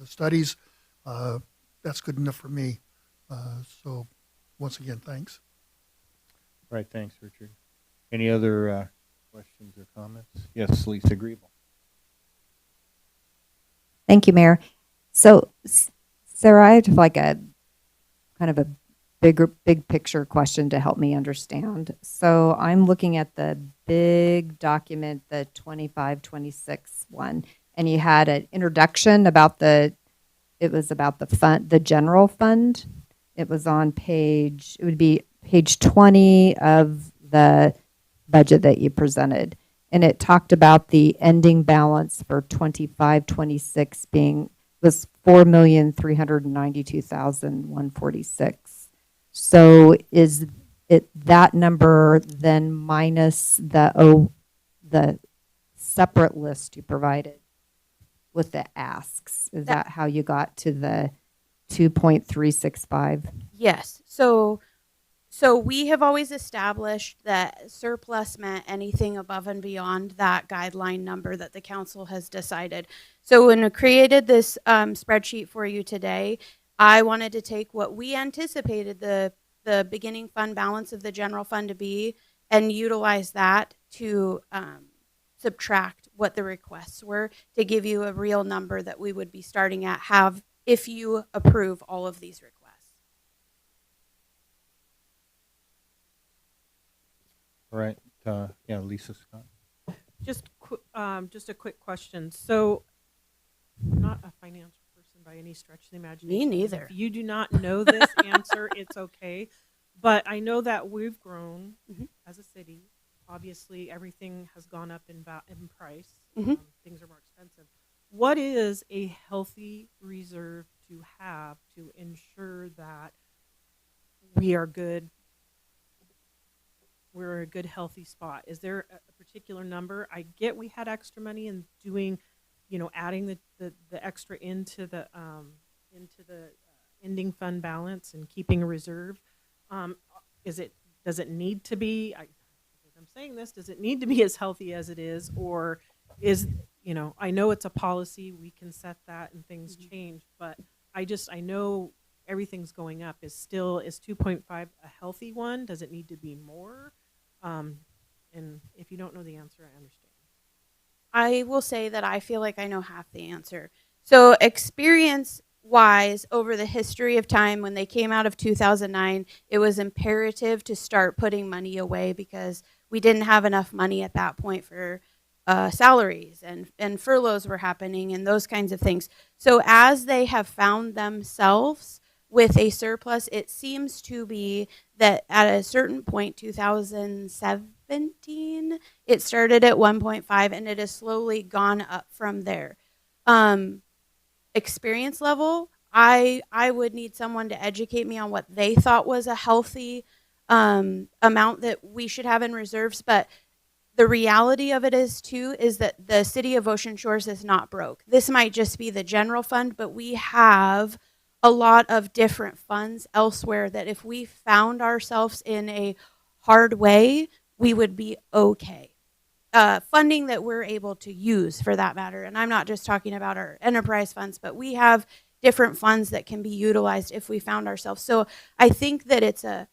studies, that's good enough for me. So once again, thanks.
All right, thanks, Richard. Any other questions or comments? Yes, Lisa Griebel.
Thank you, Mayor. So, Sarah, I have like a kind of a big picture question to help me understand. So I'm looking at the big document, the 25-26 one, and you had an introduction about it was about the fund, the general fund. It was on it would be page 20 of the budget that you presented. And it talked about the ending balance for 25-26 was $4,392,146. So is it that number then minus the separate list you provided with the asks? Is that how you got to the 2.365?
Yes. So we have always established that surplus meant anything above and beyond that guideline number that the council has decided. So when I created this spreadsheet for you today, I wanted to take what we anticipated the beginning fund balance of the general fund to be and utilize that to subtract what the requests were to give you a real number that we would be starting at if you approve all of these requests.
All right, Lisa Scott.
Just a quick question. So I'm not a financial person by any stretch of the imagination.
Me neither.
If you do not know this answer, it's okay. But I know that we've grown as a city. Obviously, everything has gone up in price. Things are more expensive. What is a healthy reserve to have to ensure that we are good we're a good healthy spot? Is there a particular number? I get we had extra money in doing, adding the extra into the ending fund balance and keeping a reserve. Does it need to be, as I'm saying this, does it need to be as healthy as it is, or is, I know it's a policy, we can set that and things change, but I know everything's going up. Is 2.5 a healthy one? Does it need to be more? And if you don't know the answer, I understand.
I will say that I feel like I know half the answer. So experience wise, over the history of time, when they came out of 2009, it was imperative to start putting money away because we didn't have enough money at that point for salaries, and furloughs were happening and those kinds of things. So as they have found themselves with a surplus, it seems to be that at a certain point, 2017, it started at 1.5 and it has slowly gone up from there. Experience level, I would need someone to educate me on what they thought was a healthy amount that we should have in reserves. But the reality of it is that the city of Ocean Shores is not broke. This might just be the general fund, but we have a lot of different funds elsewhere that if we found ourselves in a hard way, we would be okay. Funding that we're able to use, for that matter. And I'm not just talking about our enterprise funds, but we have different funds that can be utilized if we found ourselves. So I think that it's a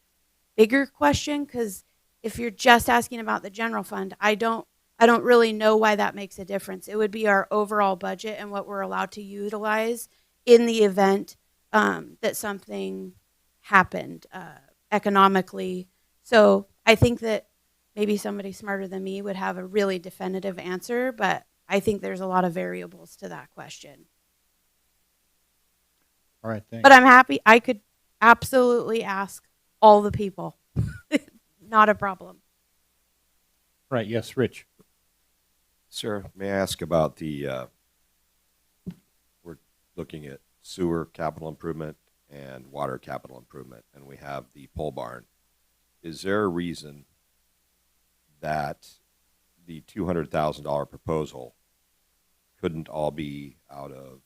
bigger question, because if you're just asking about the general fund, I don't really know why that makes a difference. It would be our overall budget and what we're allowed to utilize in the event that something happened economically. So I think that maybe somebody smarter than me would have a really definitive answer, but I think there's a lot of variables to that question.
All right, thanks.
But I'm happy. I could absolutely ask all the people. Not a problem.
Right, yes, Rich.
Sir, may I ask about we're looking at sewer capital improvement and water capital improvement, and we have the pole barn. Is there a reason that the $200,000 proposal couldn't all be out of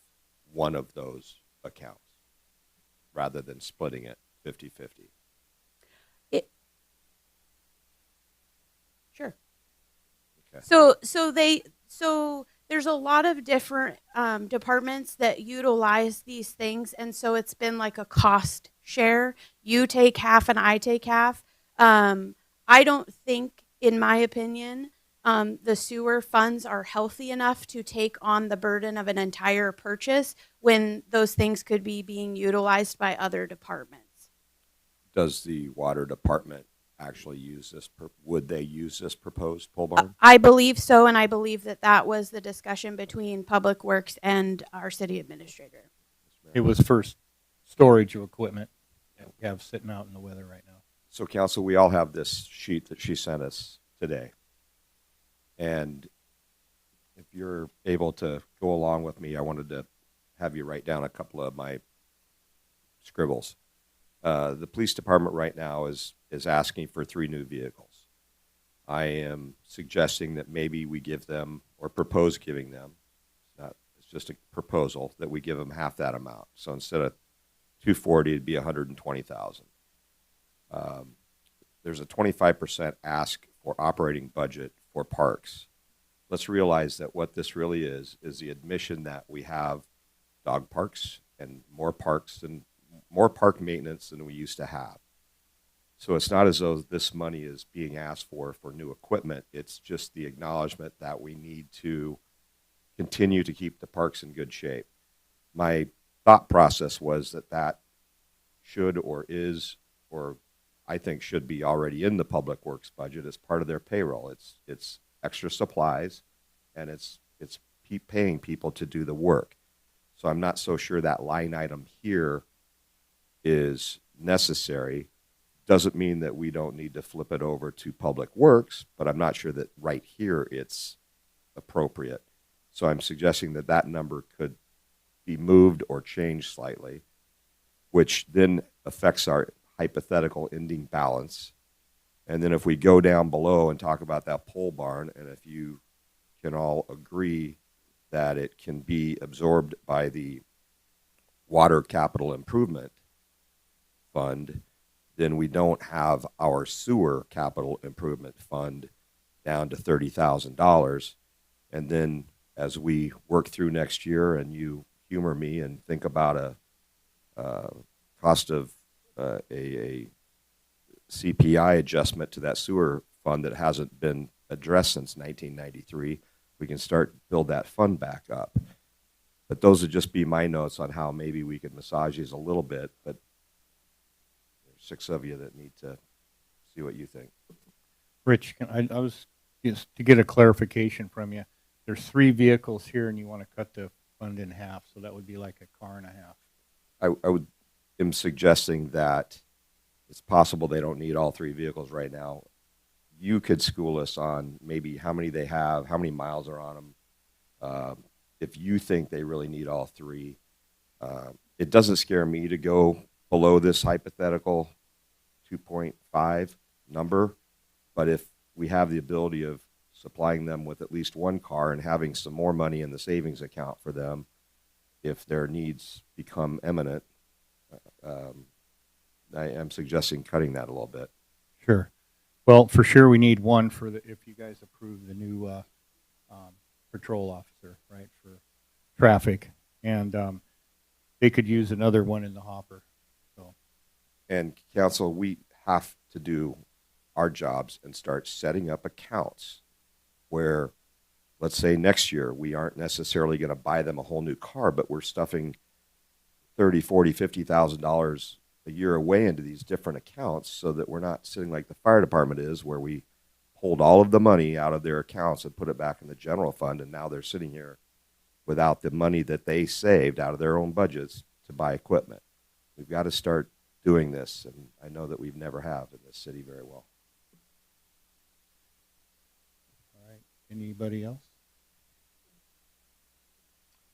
one of those accounts rather than splitting it 50-50?
Sure.
Okay.
So there's a lot of different departments that utilize these things, and so it's been like a cost share. You take half and I take half. I don't think, in my opinion, the sewer funds are healthy enough to take on the burden of an entire purchase when those things could be being utilized by other departments.
Does the water department actually use this? Would they use this proposed pole barn?
I believe so, and I believe that was the discussion between Public Works and our city administrator.
It was for storage of equipment that we have sitting out in the weather right now.
So, council, we all have this sheet that she sent us today. And if you're able to go along with me, I wanted to have you write down a couple of my scribbles. The police department right now is asking for 3 new vehicles. I am suggesting that maybe we give them, or propose giving them, it's just a proposal, that we give them half that amount. So instead of $240,000, it'd be $120,000. There's a 25% ask for operating budget for parks. Let's realize that what this really is the admission that we have dog parks and more park maintenance than we used to have. So it's not as though this money is being asked for new equipment. It's just the acknowledgement that we need to continue to keep the parks in good shape. My thought process was that should or is, or I think should be already in the Public Works budget as part of their payroll. It's extra supplies, and it's paying people to do the work. So I'm not so sure that line item here is necessary. Doesn't mean that we don't need to flip it over to Public Works, but I'm not sure that right here it's appropriate. So I'm suggesting that number could be moved or changed slightly, which then affects our hypothetical ending balance And then if we go down below and talk about that pole barn, and if you can all agree that it can be absorbed by the water capital improvement fund, then we don't have our sewer capital improvement fund down to $30,000. And then as we work through next year and you humor me and think about a cost of a CPI adjustment to that sewer fund that hasn't been addressed since 1993, we can start to build that fund back up. But those would just be my notes on how maybe we could massage these a little bit, but there's 6 of you that need to see what you think.
Rich, I was just to get a clarification from you. There's 3 vehicles here, and you want to cut the fund in half, so that would be like a car and a half.
I am suggesting that it's possible they don't need all 3 vehicles right now. You could school us on maybe how many they have, how many miles are on them. If you think they really need all 3, it doesn't scare me to go below this hypothetical 2.5 number, but if we have the ability of supplying them with at least 1 car and having some more money in the savings account for them, if their needs become imminent, I am suggesting cutting that a little bit.
Sure. Well, for sure, we need 1 for if you guys approve the new patrol officer, right, for traffic, and they could use another one in the hopper. So,
and council, we have to do our jobs and start setting up accounts where, let's say next year, we aren't necessarily going to buy them a whole new car, but we're stuffing $30,000, $40,000, $50,000 a year away into these different accounts so that we're not sitting like the fire department is, where we pulled all of the money out of their accounts and put it back in the general fund, and now they're sitting here without the money that they saved out of their own budgets to buy equipment. We've got to start doing this, and I know that we've never have in this city very well.
all right. Anybody else?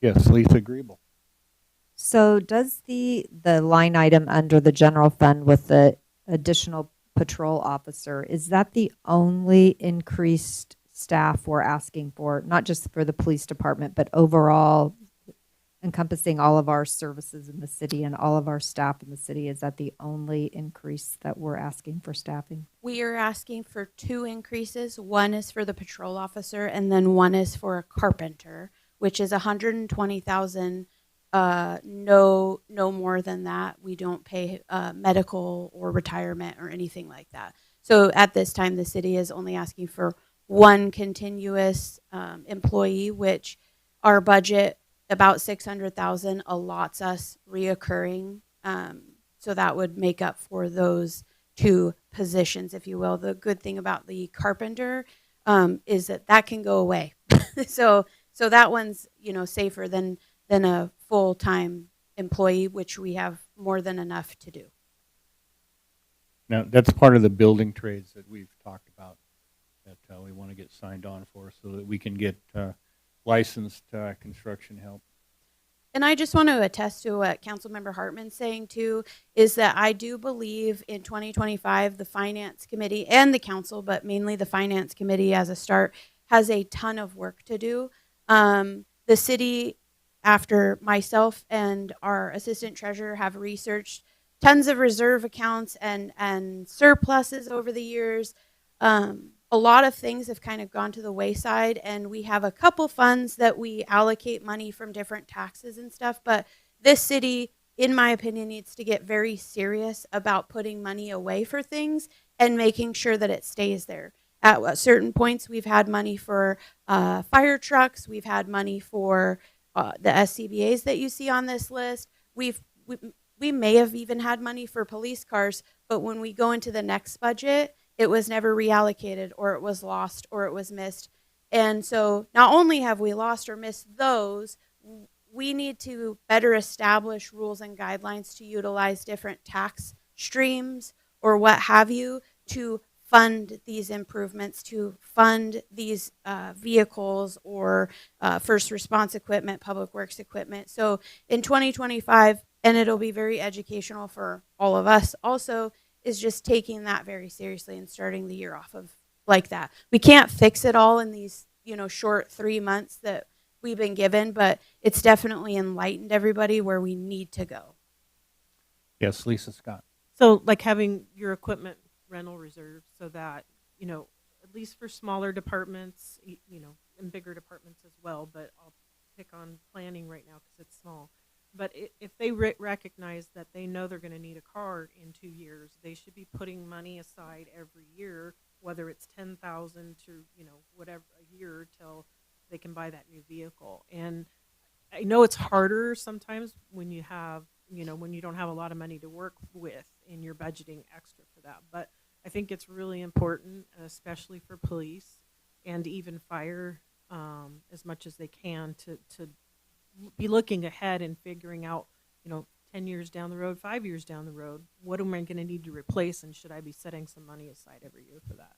Yes, Lisa Griebel.
So does the line item under the general fund with the additional patrol officer, is that the only increased staff we're asking for, not just for the police department, but overall encompassing all of our services in the city and all of our staff in the city? Is that the only increase that we're asking for staffing?
We are asking for 2 increases. 1 is for the patrol officer, and then 1 is for a carpenter, which is $120,000. No more than that. We don't pay medical or retirement or anything like that. So at this time, the city is only asking for 1 continuous employee, which our budget, about $600,000, allots us reoccurring. So that would make up for those 2 positions, if you will. The good thing about the carpenter is that can go away. so that one's safer than a full-time employee, which we have more than enough to do.
Now, that's part of the building trades that we've talked about that we want to get signed on for so that we can get licensed construction help.
And I just want to attest to what Councilmember Hartman's saying too, is that I do believe in 2025, the Finance Committee and the Council, but mainly the Finance Committee as a start, has a ton of work to do. The city, after myself and our assistant treasurer have researched tons of reserve accounts and surpluses over the years, a lot of things have kind of gone to the wayside, and we have a couple funds that we allocate money from different taxes and stuff. But this city, in my opinion, needs to get very serious about putting money away for things and making sure that it stays there. At certain points, we've had money for fire trucks. We've had money for the SCBAs that you see on this list. We may have even had money for police cars, but when we go into the next budget, it was never reallocated, or it was lost, or it was missed. And so not only have we lost or missed those, we need to better establish rules and guidelines to utilize different tax streams or what have you to fund these improvements, to fund these vehicles or first response equipment, public works equipment. So in 2025, and it'll be very educational for all of us also, is just taking that very seriously and starting the year off of like that. We can't fix it all in these, short 3 months that we've been given, but it's definitely enlightened everybody where we need to go.
Yes, Lisa Scott.
So like having your equipment rental reserve so that, at least for smaller departments, and bigger departments as well, but I'll pick on planning right now because it's small. But if they recognize that they know they're going to need a car in 2 years, they should be putting money aside every year, whether it's 10,000 to, whatever a year till they can buy that new vehicle. And I know it's harder sometimes when you have, when you don't have a lot of money to work with and you're budgeting extra for that. But I think it's really important, especially for police and even fire, as much as they can to be looking ahead and figuring out, 10 years down the road, 5 years down the road, what am I going to need to replace, and should I be setting some money aside every year for that?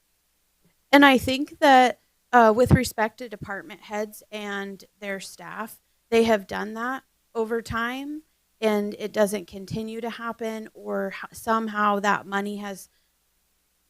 And I think that with respect to department heads and their staff, they have done that over time, and it doesn't continue to happen, or somehow that money has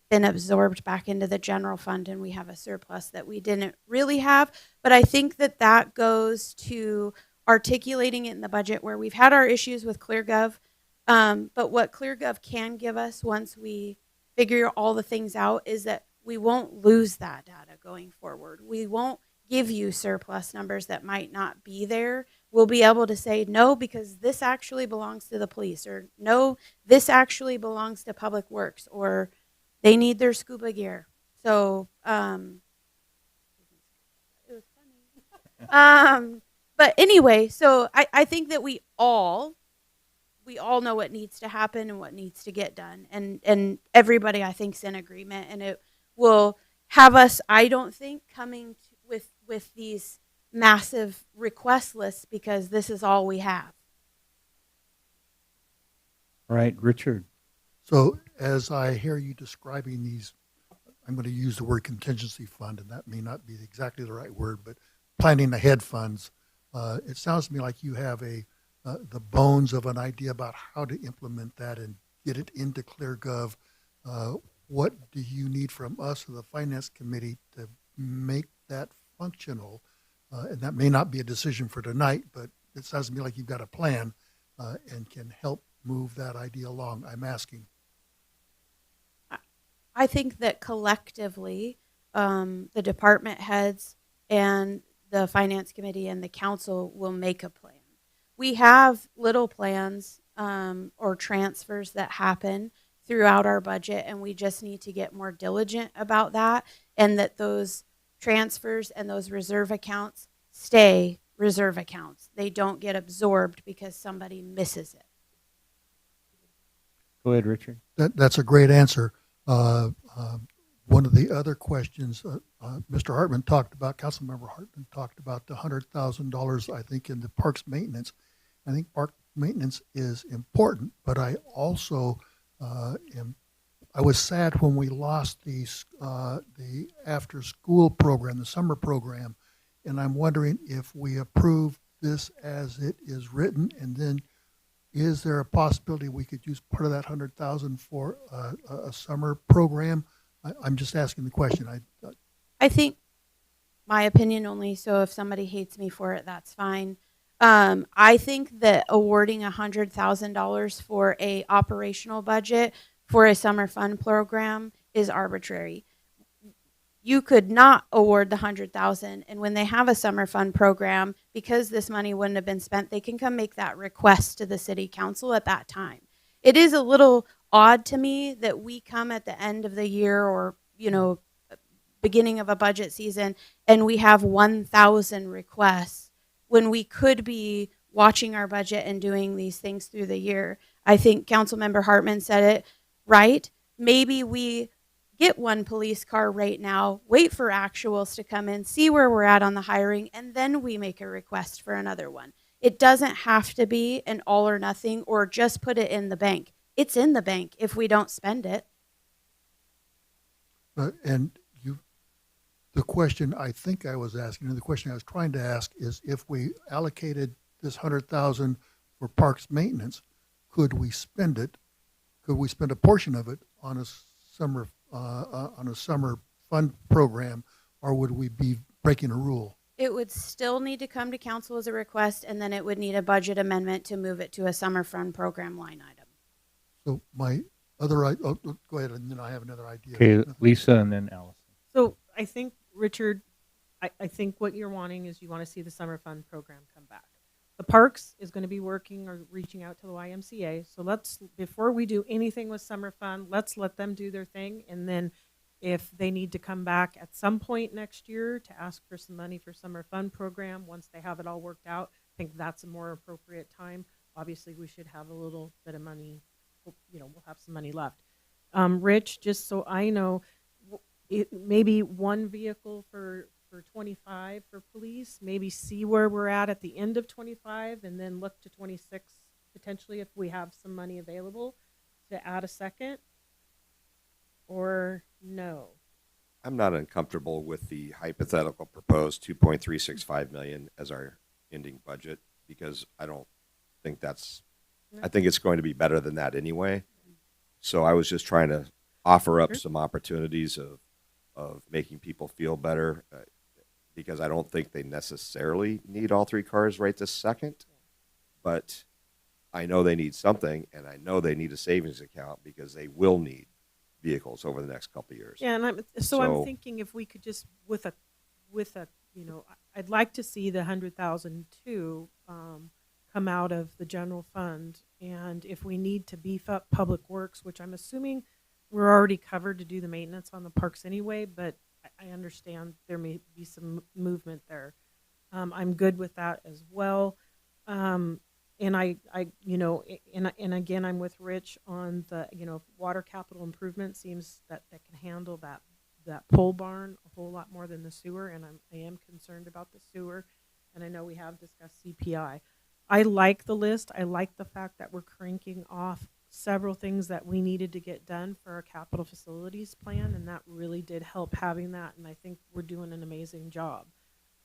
been absorbed back into the general fund and we have a surplus that we didn't really have. But I think that that goes to articulating it in the budget, where we've had our issues with ClearGov. But what ClearGov can give us once we figure all the things out is that we won't lose that data going forward. We won't give you surplus numbers that might not be there. We'll be able to say, no, because this actually belongs to the police, or no, this actually belongs to Public Works, or they need their scuba gear. So, it was funny. But anyway, so I think that we all know what needs to happen and what needs to get done. And everybody, I think, is in agreement. And it will have us, I don't think, coming with these massive request lists, because this is all we have.
All right, Richard.
So as I hear you describing these, I'm going to use the word contingency fund, and that may not be exactly the right word, but planning ahead funds. It sounds to me like you have the bones of an idea about how to implement that and get it into ClearGov. What do you need from us or the Finance Committee to make that functional? And that may not be a decision for tonight, but it sounds to me like you've got a plan and can help move that idea along. I'm asking.
I think that collectively, the department heads and the Finance Committee and the council will make a plan. We have little plans or transfers that happen throughout our budget, and we just need to get more diligent about that, and that those transfers and those reserve accounts stay reserve accounts. They don't get absorbed because somebody misses it.
Go ahead, Richard.
That's a great answer. One of the other questions, Mr. Hartman talked about, Councilmember Hartman talked about the $100,000, I think, in the parks maintenance. I think park maintenance is important, but I also I was sad when we lost the after school program, the summer program, and I'm wondering if we approve this as it is written, and then is there a possibility we could use part of that $100,000 for a summer program? I'm just asking the question.
I think my opinion only, so if somebody hates me for it, that's fine. I think that awarding $100,000 for a operational budget for a summer fund program is arbitrary. You could not award the $100,000, and when they have a summer fund program, because this money wouldn't have been spent, they can come make that request to the city council at that time. It is a little odd to me that we come at the end of the year, or beginning of a budget season, and we have 1,000 requests when we could be watching our budget and doing these things through the year. I think Councilmember Hartman said it right. Maybe we get one police car right now, wait for actuals to come in, see where we're at on the hiring, and then we make a request for another one. It doesn't have to be an all or nothing, or just put it in the bank. It's in the bank if we don't spend it.
And the question I think I was asking, and the question I was trying to ask, is if we allocated this $100,000 for parks maintenance, could we spend it could we spend a portion of it on a summer fund program, or would we be breaking a rule?
It would still need to come to council as a request, and then it would need a budget amendment to move it to a summer fund program line item.
So my other, go ahead, and then I have another idea.
Okay, Lisa and then Allison.
So I think, Richard, I think what you're wanting is you want to see the summer fund program come back. The parks is going to be working or reaching out to the YMCA. So let's, before we do anything with summer fund, let's let them do their thing. And then if they need to come back at some point next year to ask for some money for summer fund program, once they have it all worked out, I think that's a more appropriate time. Obviously, we should have a little bit of money, we'll have some money left. Rich, just so I know, maybe one vehicle for 25 for police, maybe see where we're at the end of 25 and then look to 26 potentially if we have some money available to add a second, or no?
I'm not uncomfortable with the hypothetical proposed 2.365 million as our ending budget, because I don't think I think it's going to be better than that anyway. So I was just trying to offer up some opportunities of making people feel better, because I don't think they necessarily need all 3 cars right this second, but I know they need something, and I know they need a savings account because they will need vehicles over the next couple of years.
Yeah, and I'm thinking if we could just with a I'd like to see the 100,000 too come out of the general fund, and if we need to beef up public works, which I'm assuming we're already covered to do the maintenance on the parks anyway, but I understand there may be some movement there. I'm good with that as well. And I and again, I'm with Rich on the, water capital improvement seems that can handle that pole barn a whole lot more than the sewer. And I am concerned about the sewer. And I know we have discussed CPI. I like the list. I like the fact that we're cranking off several things that we needed to get done for our capital facilities plan, and that really did help having that, and I think we're doing an amazing job.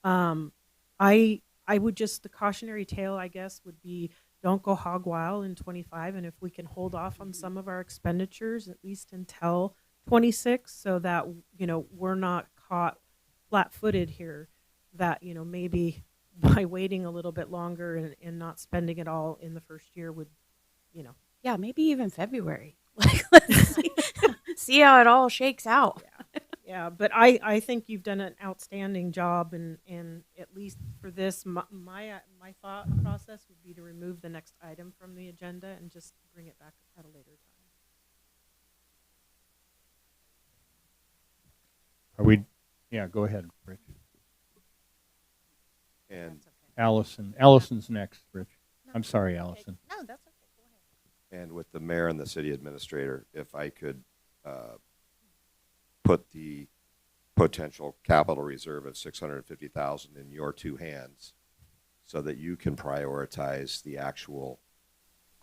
I would just, the cautionary tale, I guess, would be don't go hog wild in 25, and if we can hold off on some of our expenditures at least until 26, so that we're not caught flat-footed here, that maybe by waiting a little bit longer and not spending it all in the first year would
Yeah, maybe even February. Like, let's see how it all shakes out.
Yeah, but I think you've done an outstanding job, and at least for this, my thought process would be to remove the next item from the agenda and just bring it back at a later time.
Are we? Yeah, go ahead, Rich.
And
Allison's next, Rich. I'm sorry, Allison.
No, that's okay. Go ahead.
And with the mayor and the city administrator, if I could put the potential capital reserve of $650,000 in your 2 hands, so that you can prioritize the actual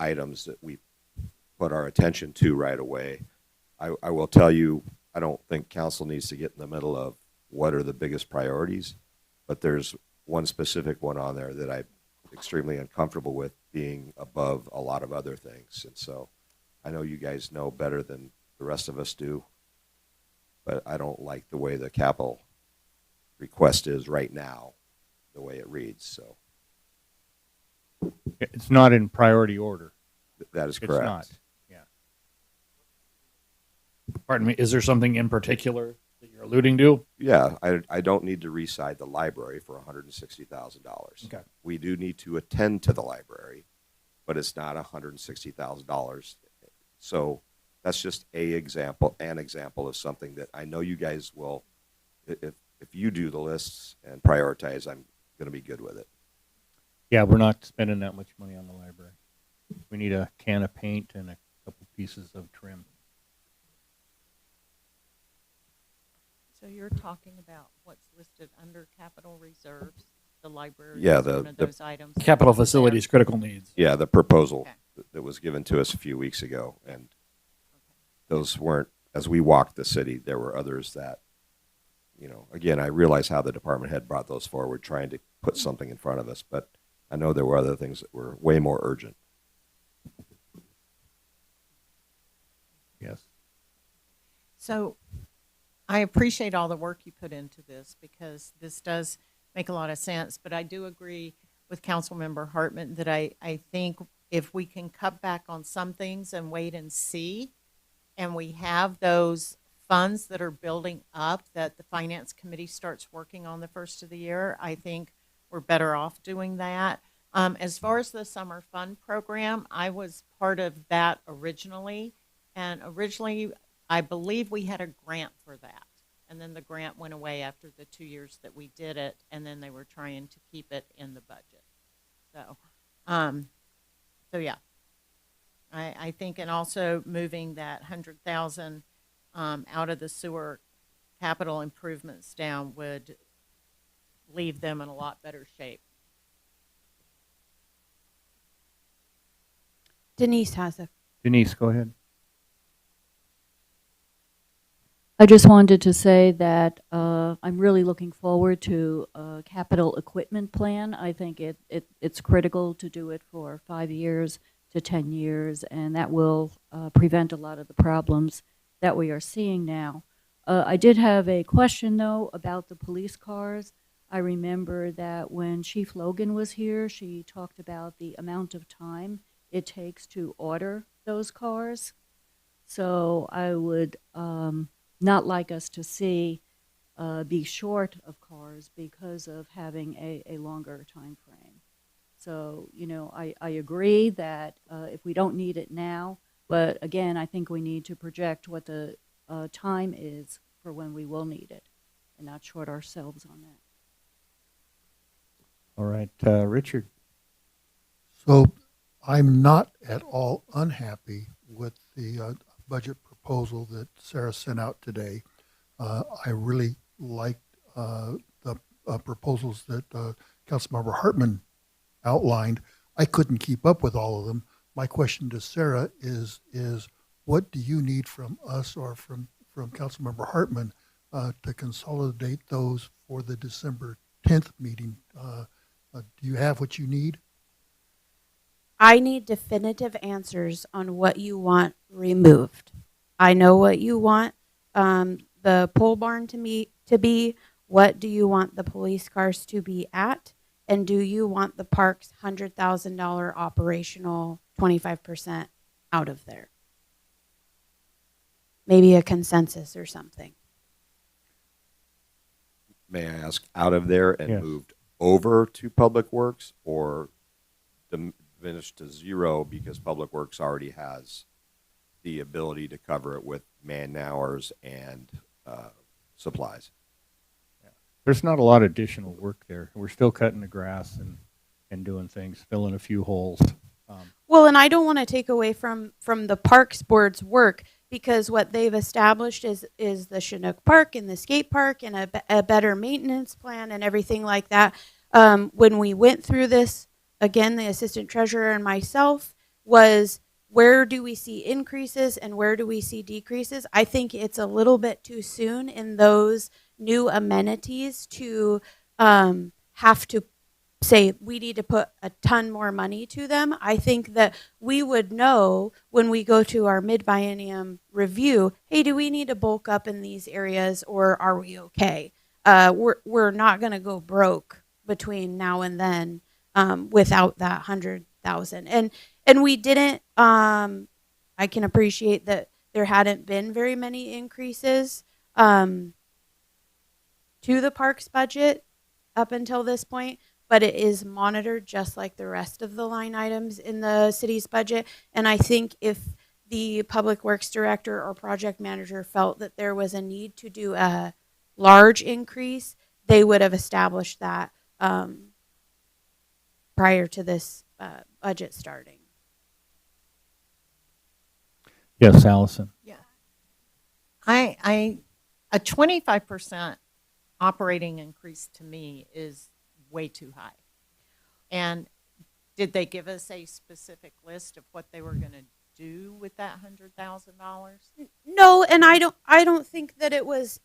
items that we put our attention to right away. I will tell you, I don't think council needs to get in the middle of what are the biggest priorities, but there's one specific one on there that I'm extremely uncomfortable with being above a lot of other things. And so I know you guys know better than the rest of us do, but I don't like the way the capital request is right now, the way it reads. So
It's not in priority order.
that is
It's
correct.
not. Yeah.
Pardon me, is there something in particular that you're alluding to?
Yeah, I don't need to reside the library for $160,000.
Okay.
We do need to attend to the library, but it's not $160,000. So that's just an example of something that I know you guys will, if you do the lists and prioritize, I'm going to be good with it.
Yeah, we're not spending that much money on the library. We need a can of paint and a couple pieces of trim.
So you're talking about what's listed under capital reserves, the library
Yeah,
is one of those items.
Capital facilities, critical needs.
Yeah, the proposal
Okay.
that was given to us a few weeks ago, and those weren't, as we walked the city, there were others that, again, I realize how the department head brought those forward, trying to put something in front of us, but I know there were other things that were way more urgent.
Yes.
So I appreciate all the work you put into this because this does make a lot of sense. But I do agree with Councilmember Hartman that I think if we can cut back on some things and wait and see, and we have those funds that are building up that the Finance Committee starts working on the first of the year, I think we're better off doing that. As far as the Summer Fund Program, I was part of that originally. And originally, I believe we had a grant for that. And then the grant went away after the 2 years that we did it. And then they were trying to keep it in the budget. So yeah, I think, and also moving that 100,000 out of the sewer capital improvements down would leave them in a lot better shape.
Denise has a.
Denise, go ahead.
I just wanted to say that I'm really looking forward to a capital equipment plan. I think it's critical to do it for 5 years to 10 years, and that will prevent a lot of the problems that we are seeing now. I did have a question, though, about the police cars. I remember that when Chief Logan was here, she talked about the amount of time it takes to order those cars. So I would not like us to see be short of cars because of having a longer time frame. So, you know, I agree that if we don't need it now, but again, I think we need to project what the time is for when we will need it and not short ourselves on that.
All right, Richard.
So I'm not at all unhappy with the budget proposal that Sarah sent out today. I really liked the proposals that Councilmember Hartman outlined. I couldn't keep up with all of them. My question to Sarah is what do you need from us or from Councilmember Hartman to consolidate those for the December 10th meeting? Do you have what you need?
I need definitive answers on what you want removed. I know what you want the pole barn to be. What do you want the police cars to be at? And do you want the park's $100,000 operational 25% out of there? Maybe a consensus or something.
May I ask, out of there and
Yes.
moved over to Public Works, or diminished to zero because Public Works already has the ability to cover it with man hours and supplies?
There's not a lot of additional work there. We're still cutting the grass and doing things, filling a few holes.
Well, and I don't want to take away from the Parks Board's work, because what they've established is the Chinook Park and the skate park and a better maintenance plan and everything like that. When we went through this, again, the assistant treasurer and myself, was where do we see increases and where do we see decreases? I think it's a little bit too soon in those new amenities to have to say we need to put a ton more money to them. I think that we would know when we go to our mid-biennium review, hey, do we need to bulk up in these areas or are we okay? We're not going to go broke between now and then without that 100,000. And we didn't, I can appreciate that there hadn't been very many increases to the parks budget up until this point, but it is monitored just like the rest of the line items in the city's budget. And I think if the public works director or project manager felt that there was a need to do a large increase, they would have established that prior to this budget starting.
Yes, Allison.
Yeah. A 25% operating increase to me is way too high. And did they give us a specific list of what they were going to do with that $100,000?
No, and I don't think that it was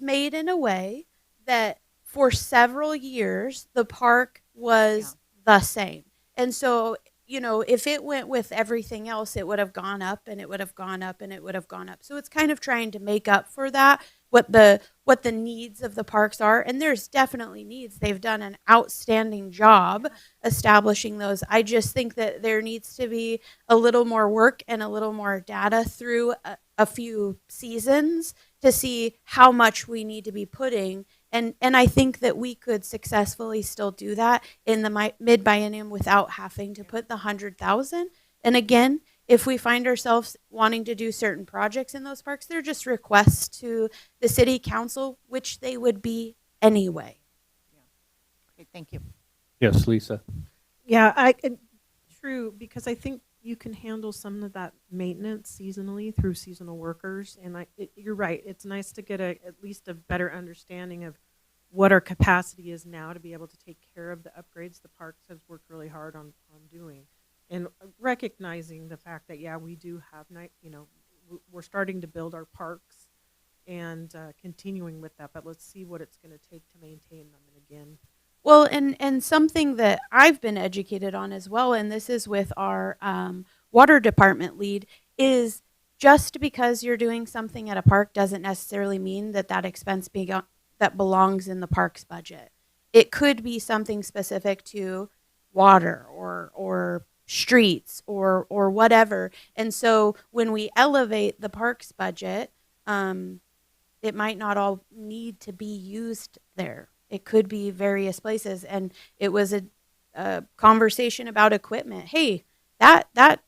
made in a way that for several years the park was the same. And so you know, if it went with everything else, it would have gone up and it would have gone up and it would have gone up. So it's kind of trying to make up for that, what the needs of the parks are. And there's definitely needs. They've done an outstanding job establishing those. I just think that there needs to be a little more work and a little more data through a few seasons to see how much we need to be putting. And I think that we could successfully still do that in the mid biennium without having to put the 100,000. And again, if we find ourselves wanting to do certain projects in those parks, they're just requests to the city council, which they would be anyway.
Okay, thank you.
Yes, Lisa.
Yeah, true, because I think you can handle some of that maintenance seasonally through seasonal workers. And you're right. It's nice to get at least a better understanding of what our capacity is now to be able to take care of the upgrades the parks has worked really hard on doing. And recognizing the fact that, yeah, we do have we're starting to build our parks and continuing with that, but let's see what it's going to take to maintain them. And again,
well, and something that I've been educated on as well, and this is with our water department lead, is just because you're doing something at a park doesn't necessarily mean that that expense that belongs in the park's budget. It could be something specific to water or streets or whatever. And so when we elevate the park's budget, it might not all need to be used there. It could be various places. And it was a conversation about equipment. Hey, that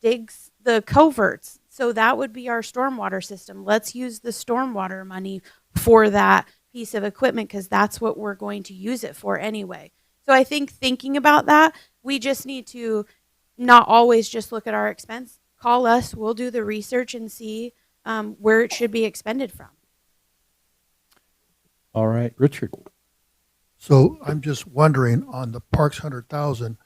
digs the culverts. So that would be our stormwater system. Let's use the stormwater money for that piece of equipment because that's what we're going to use it for anyway. So I think thinking about that, we just need to not always just look at our expense. Call us. We'll do the research and see where it should be expended from.
All right, Richard.
So I'm just wondering on the parks 100,000,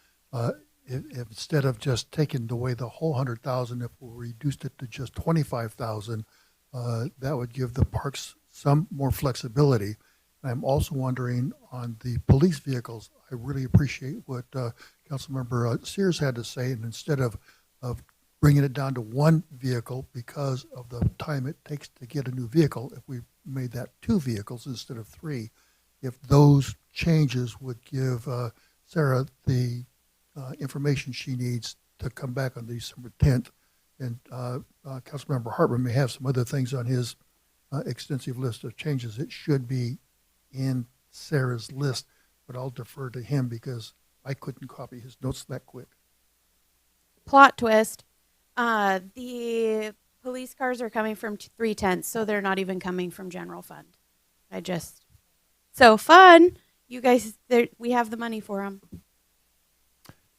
if instead of just taking away the whole 100,000, if we reduced it to just 25,000, that would give the parks some more flexibility. I'm also wondering on the police vehicles. I really appreciate what Councilmember Sears had to say, and instead of bringing it down to one vehicle because of the time it takes to get a new vehicle, if we made that 2 vehicles instead of 3, if those changes would give Sarah the information she needs to come back on December 10th. And Councilmember Hartman may have some other things on his extensive list of changes. It should be in Sarah's list, but I'll defer to him because I couldn't copy his notes that quick.
Plot twist. The police cars are coming from 310, so they're not even coming from general fund. So fun. You guys, we have the money for them.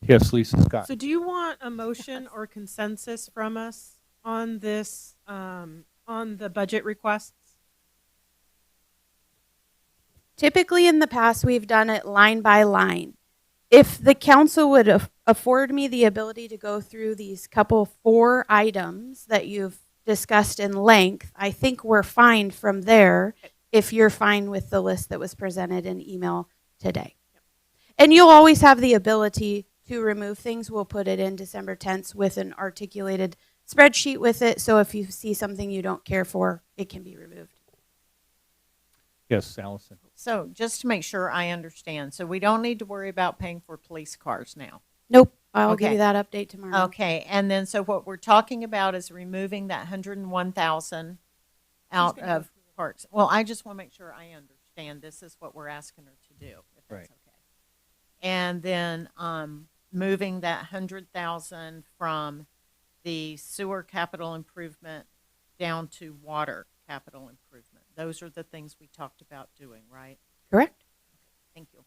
Yes, Lisa Scott.
so do you want a motion or consensus from us on this, on the budget requests?
Typically in the past, we've done it line by line. If the council would afford me the ability to go through these 4 items that you've discussed in length, I think we're fine from there if you're fine with the list that was presented in email today. And you'll always have the ability to remove things. We'll put it in December 10th with an articulated spreadsheet with it. So if you see something you don't care for, it can be removed.
Yes, Allison.
So just to make sure I understand, so we don't need to worry about paying for police cars now?
Nope. I'll give
Okay.
you that update tomorrow.
Okay, and then so what we're talking about is removing that 101,000 out of parks. Well, I just want to make sure I understand. This is what we're asking her to do, if that's okay. And then moving that 100,000 from the sewer capital improvement down to water capital improvement. Those are the things we talked about doing, right?
Correct.
Thank you.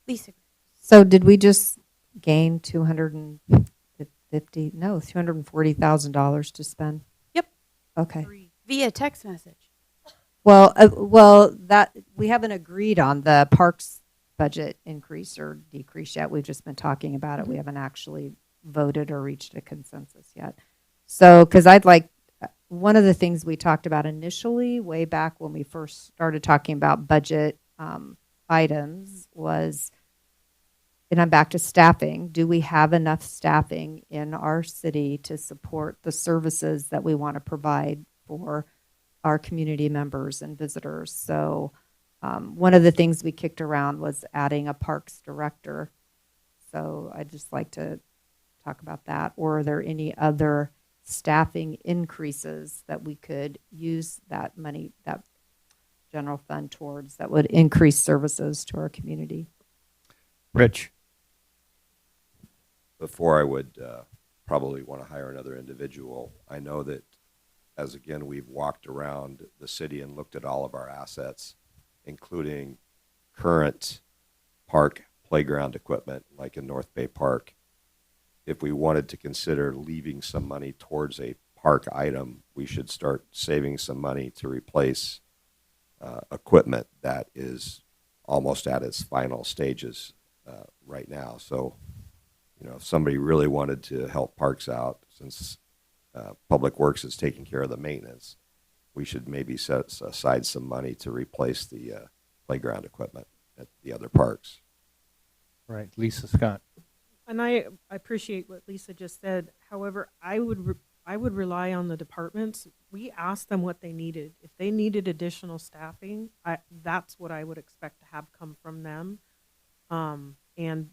Lisa.
So did we just gain $240,000 to spend?
Yep.
Okay.
Via text message.
Well, that we haven't agreed on the parks budget increase or decrease yet. We've just been talking about it. We haven't actually voted or reached a consensus yet. So, because one of the things we talked about initially, way back when we first started talking about budget items, was And I'm back to staffing. Do we have enough staffing in our city to support the services that we want to provide for our community members and visitors? So one of the things we kicked around was adding a parks director. So I'd just like to talk about that. Or are there any other staffing increases that we could use that money, that general fund towards, that would increase services to our community?
Rich?
Before I would probably want to hire another individual, I know that as again, we've walked around the city and looked at all of our assets, including current park playground equipment, like in North Bay Park. If we wanted to consider leaving some money towards a park item, we should start saving some money to replace equipment that is almost at its final stages right now. So, you know, if somebody really wanted to help parks out, since Public Works is taking care of the maintenance, we should maybe set aside some money to replace the playground equipment at the other parks.
Right, Lisa Scott.
And I appreciate what Lisa just said. However, I would rely on the departments. We asked them what they needed. If they needed additional staffing, that's what I would expect to have come from them. And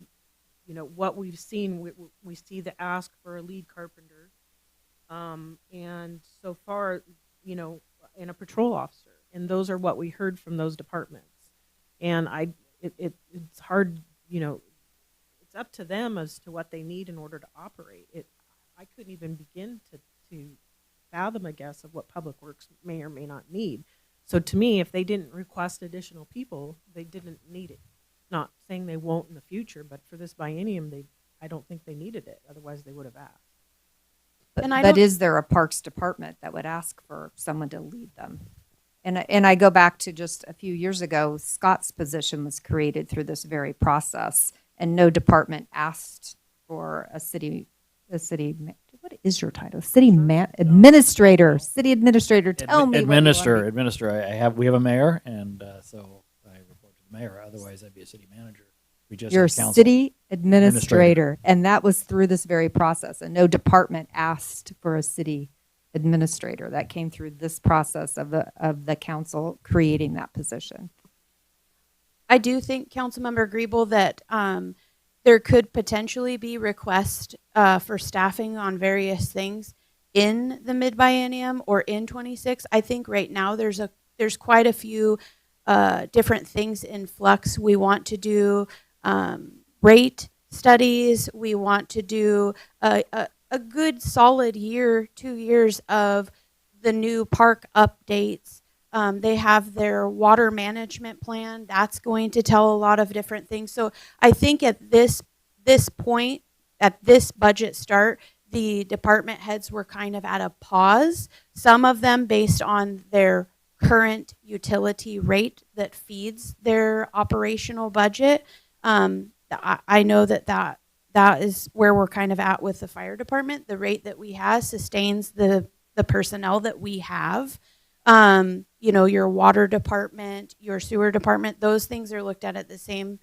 you know what we've seen, we see the ask for a lead carpenter, and so far, you know, and a patrol officer, and those are what we heard from those departments. And it's hard, you know. It's up to them as to what they need in order to operate it. I couldn't even begin to fathom a guess of what Public Works may or may not need. So to me, if they didn't request additional people, they didn't need it. Not saying they won't in the future, but for this biennium, I don't think they needed it. Otherwise, they would have asked.
But is there a parks department that would ask for someone to lead them? And I go back to just a few years ago, Scott's position was created through this very process, and no department asked for a city, what is your title? Administrator. City administrator. Tell me.
Administer. We have a mayor, and so I report to the mayor. Otherwise, I'd be a city manager. We just
You're
have council.
city administrator, and that was through this very process, and no department asked for a city administrator. That came through this process of the council creating that position.
I do think, Councilmember Griebel, that there could potentially be requests for staffing on various things in the mid-biennium or in 26. I think right now there's quite a few different things in flux. We want to do rate studies. We want to do a good solid year, 2 years of the new park updates. They have their water management plan. That's going to tell a lot of different things. So I think at this point, at this budget start, the department heads were kind of at a pause. Some of them based on their current utility rate that feeds their operational budget. I know that is where we're kind of at with the fire department. The rate that we have sustains the personnel that we have. You know, your water department, your sewer department, those things are looked at the same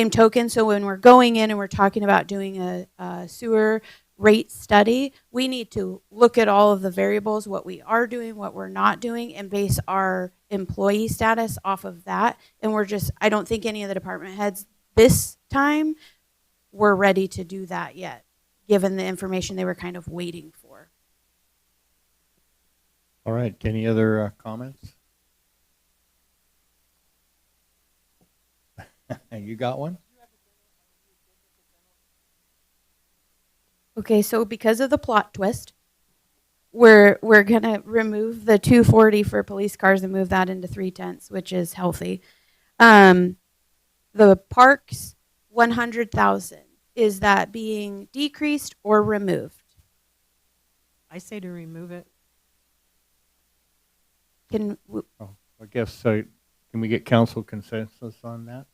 token. So when we're going in and we're talking about doing a sewer rate study, we need to look at all of the variables, what we are doing, what we're not doing, and base our employee status off of that. And I don't think any of the department heads this time were ready to do that yet, given the information they were kind of waiting for.
All right, any other comments? You got one?
Okay, so because of the plot twist, we're gonna remove the 240 for police cars and move that into 3/10, which is healthy. The parks 100,000, is that being decreased or removed?
I say to remove it.
I guess so. Can we get council consensus on that?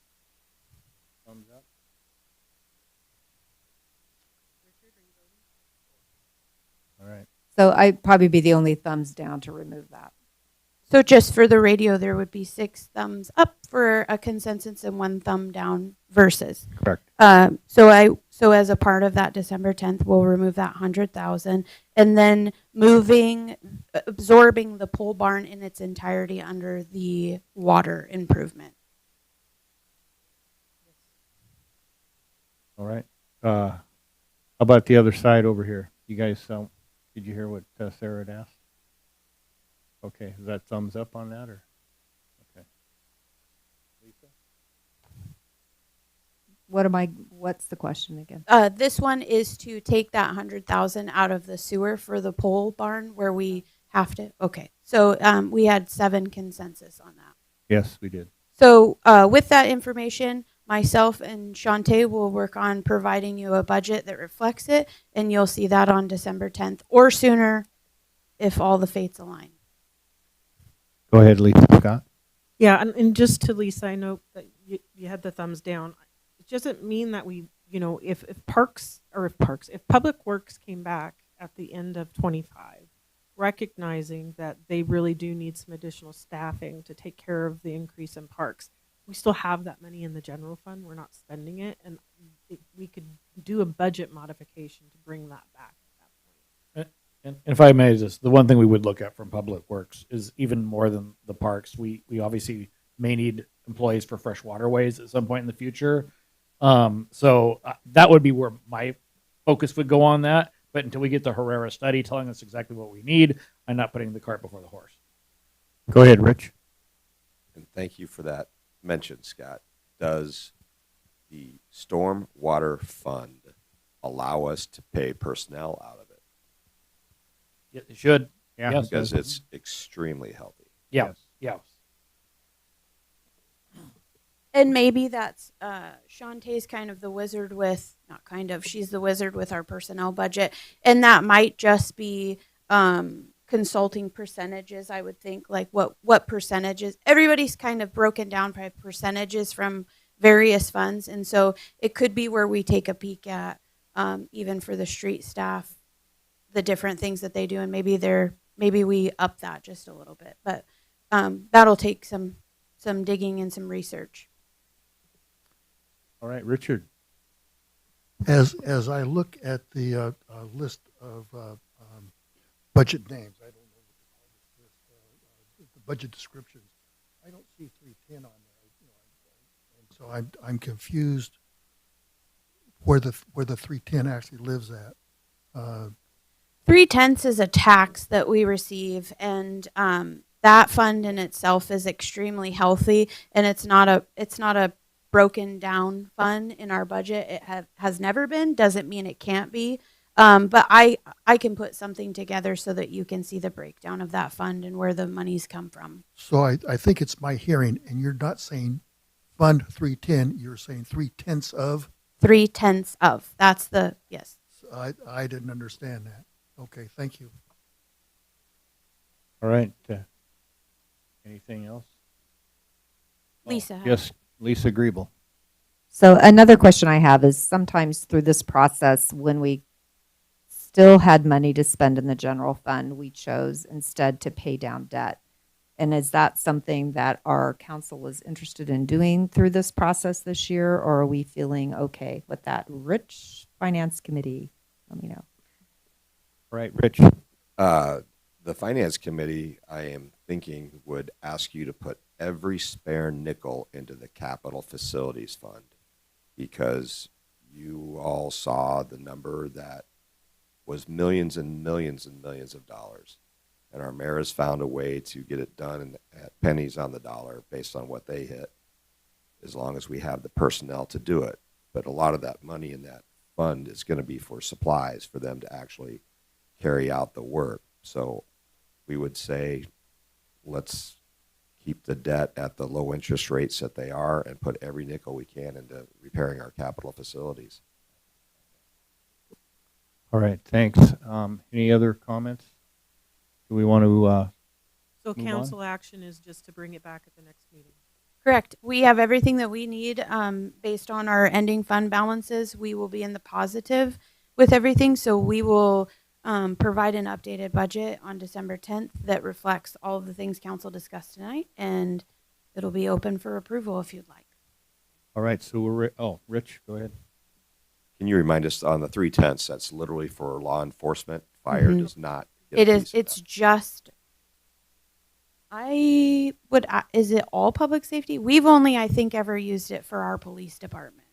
Thumbs up. All right.
So I'd probably be the only thumbs down to remove that.
So just for the radio, there would be 6 thumbs up for a consensus and 1 thumb down versus.
Correct.
So as a part of that December 10th, we'll remove that 100,000 and then absorbing the pole barn in its entirety under the water improvement.
All right. How about the other side over here? You guys, did you hear what Sarah had asked? Okay, is that thumbs up on that, or? Okay. Lisa?
What's the question again?
This one is to take that 100,000 out of the sewer for the pole barn where we have to. Okay, so we had 7 consensus on that.
Yes, we did.
So with that information, myself and Shantae will work on providing you a budget that reflects it, and you'll see that on December 10th or sooner if all the fates align.
Go ahead, Lisa Scott.
Yeah, and just to Lisa, I know that you had the thumbs down. It doesn't mean that we, if Public Works came back at the end of 25, recognizing that they really do need some additional staffing to take care of the increase in parks, we still have that money in the general fund. We're not spending it, and we could do a budget modification to bring that back.
And if I may, just the one thing we would look at from Public Works is even more than the parks. We obviously may need employees for fresh waterways at some point in the future. So that would be where my focus would go on that. But until we get the Herrera study telling us exactly what we need, I'm not putting the cart before the horse.
Go ahead, Rich.
And thank you for that mention, Scott. Does the Storm Water Fund allow us to pay personnel out of it?
It should.
Yeah.
Yes.
Because it's extremely healthy.
Yeah. Yes.
And maybe that's Shantae's kind of the wizard with, not kind of, she's the wizard with our personnel budget. And that might just be consulting percentages, I would think, like what percentages. Everybody's kind of broken down by percentages from various funds. And so it could be where we take a peek at, even for the street staff, the different things that they do. And maybe we up that just a little bit. But that'll take some digging and some research.
All right, Richard.
As I look at the list of budget names, I don't know what to call this list, the budget descriptions, I don't see 310 on there. And so I'm confused where the 310 actually lives at.
3/10 is a tax that we receive, and that fund in itself is extremely healthy, and it's not a broken down fund in our budget. It has never been. Doesn't mean it can't be. But I can put something together so that you can see the breakdown of that fund and where the monies come from.
So I think it's my hearing, and you're not saying Fund 310, you're saying 3/10 of?
3/10 of. That's the, yes.
I didn't understand that. Okay, thank you.
All right. Anything else?
Lisa.
Yes, Lisa Griebel.
So another question I have is sometimes through this process, when we still had money to spend in the general fund, we chose instead to pay down debt. And is that something that our council was interested in doing through this process this year, or are we feeling okay with that? Rich, Finance Committee, let me know.
Right, Rich.
The Finance Committee, I am thinking, would ask you to put every spare nickel into the Capital Facilities Fund, because you all saw the number that was millions and millions and millions of dollars. And our mayor has found a way to get it done at pennies on the dollar based on what they hit, as long as we have the personnel to do it. But a lot of that money in that fund is going to be for supplies for them to actually carry out the work. So we would say, let's keep the debt at the low interest rates that they are and put every nickel we can into repairing our capital facilities.
All right, thanks. Any other comments? Do we want to
So
move
council action is just to bring it back at the next meeting.
Correct. We have everything that we need based on our ending fund balances. We will be in the positive with everything. So we will provide an updated budget on December 10th that reflects all of the things council discussed tonight, and it'll be open for approval if you'd like.
All right, so Rich, go ahead.
Can you remind us on the 3/10, that's literally for law enforcement? Fire
Mhm.
does not get a
It is.
piece of
It's just. Is it all public safety? We've only, I think, ever used it for our police department.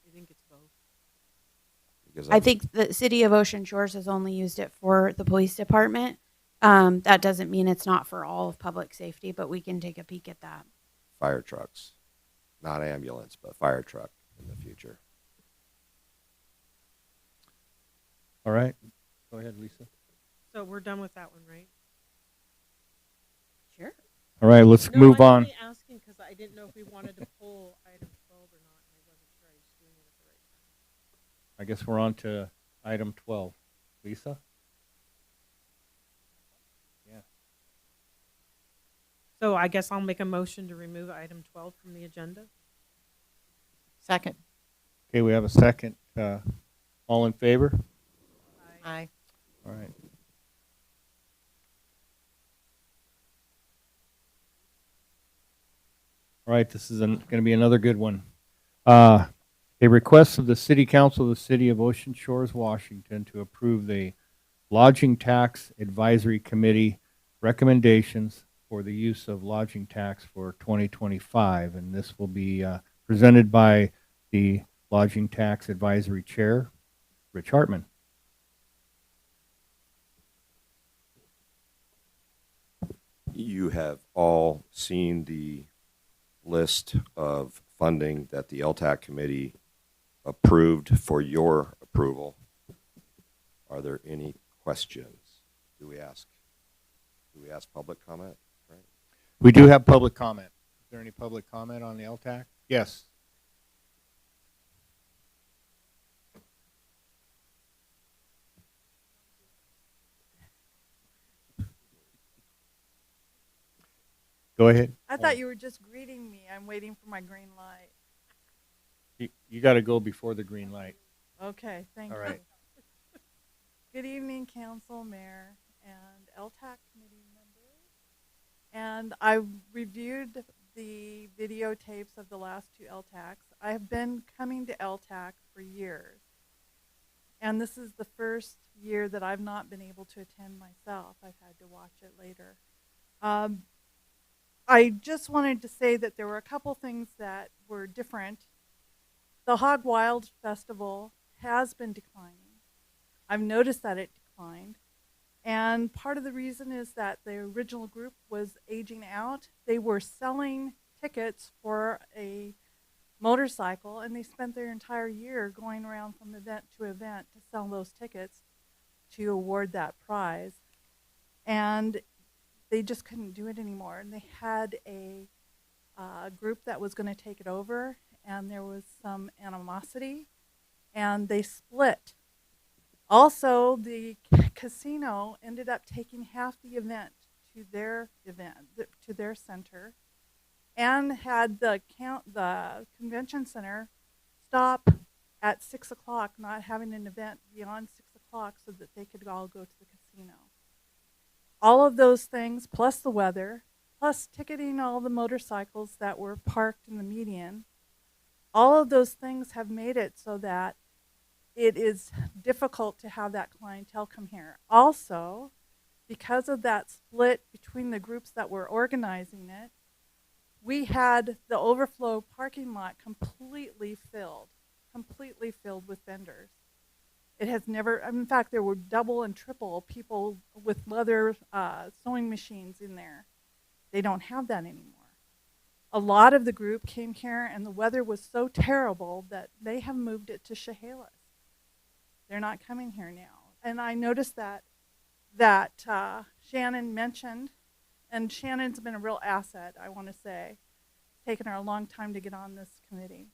I think it's both.
Because
I think the city of Ocean Shores has only used it for the police department. That doesn't mean it's not for all of public safety, but we can take a peek at that.
fire trucks, not ambulance, but fire truck in the future.
All right, go ahead, Lisa.
So we're done with that one, right?
Sure.
All right, let's
No,
move
I'm
on.
only asking because I didn't know if we wanted to pull item 12 or not, and I wasn't sure I was doing it at the right time.
I guess we're on to item 12. Lisa? Yeah.
So I guess I'll make a motion to remove item 12 from the agenda.
Second.
Okay, we have a second. All in favor?
Aye.
All right. All right, this is going to be another good one. A request of the City Council of the City of Ocean Shores, Washington, to approve the Lodging Tax Advisory Committee recommendations for the use of lodging tax for 2025. And this will be presented by the Lodging Tax Advisory Chair, Rich Hartman.
You have all seen the list of funding that the LTAC committee approved for your approval. Are there any questions? Do we ask public comment? Right.
We do have public comment. Is there any public comment on the LTAC? Yes. Go ahead.
I thought you were just greeting me. I'm waiting for my green light.
You got to go before the green light.
Okay, thank
All
you.
right.
Good evening, council, mayor, and LTAC committee members. And I reviewed the videotapes of the last two LTACs. I have been coming to LTAC for years. And this is the first year that I've not been able to attend myself. I've had to watch it later. I just wanted to say that there were a couple things that were different. The Hog Wild Festival has been declining. I've noticed that it declined. And part of the reason is that the original group was aging out. They were selling tickets for a motorcycle, and they spent their entire year going around from event to event to sell those tickets to award that prize. And they just couldn't do it anymore. And they had a group that was going to take it over, and there was some animosity, and they split. Also, the casino ended up taking half the event to their center, and had the convention center stop at 6 o'clock, not having an event beyond 6 o'clock so that they could all go to the casino. All of those things, plus the weather, plus ticketing all the motorcycles that were parked in the median, all of those things have made it so that it is difficult to have that clientele come here. Also, because of that split between the groups that were organizing it, we had the overflow parking lot completely filled with vendors. It has never, in fact, there were double and triple people with leather sewing machines in there. They don't have that anymore. A lot of the group came here, and the weather was so terrible that they have moved it to Chehalis. They're not coming here now. And I noticed that Shannon mentioned, and Shannon's been a real asset, I want to say. It's taken her a long time to get on this committee.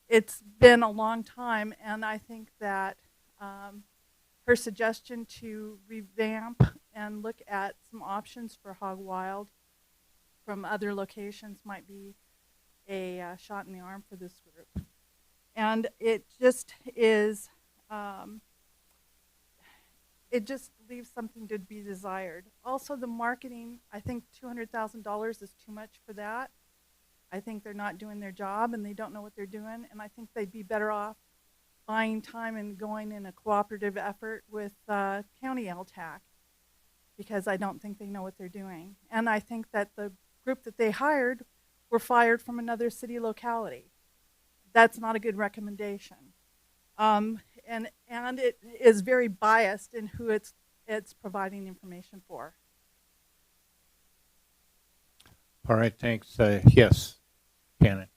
It's been a long time, and I think that her suggestion to revamp and look at some options for Hog Wild from other locations might be a shot in the arm for this group. And it just is, it just leaves something to be desired. Also, the marketing, I think $200,000 is too much for that. I think they're not doing their job and they don't know what they're doing, and I think they'd be better off buying time and going in a cooperative effort with County LTAC, because I don't think they know what they're doing. And I think that the group that they hired were fired from another city locality. That's not a good recommendation. And it is very biased in who it's providing information for.
All right, thanks. Yes, Shannon.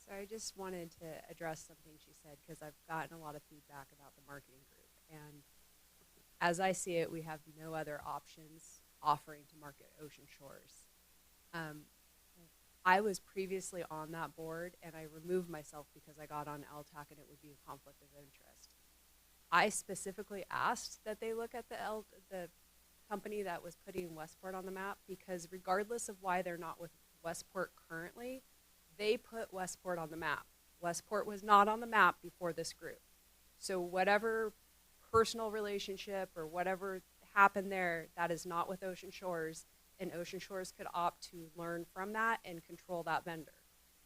So I just wanted to address something she said, because I've gotten a lot of feedback about the marketing group. And as I see it, we have no other options offering to market Ocean Shores. I was previously on that board, and I removed myself because I got on LTAC and it would be a conflict of interest. I specifically asked that they look at the company that was putting Westport on the map, because regardless of why they're not with Westport currently, they put Westport on the map. Westport was not on the map before this group. So whatever personal relationship or whatever happened there, that is not with Ocean Shores, and Ocean Shores could opt to learn from that and control that vendor.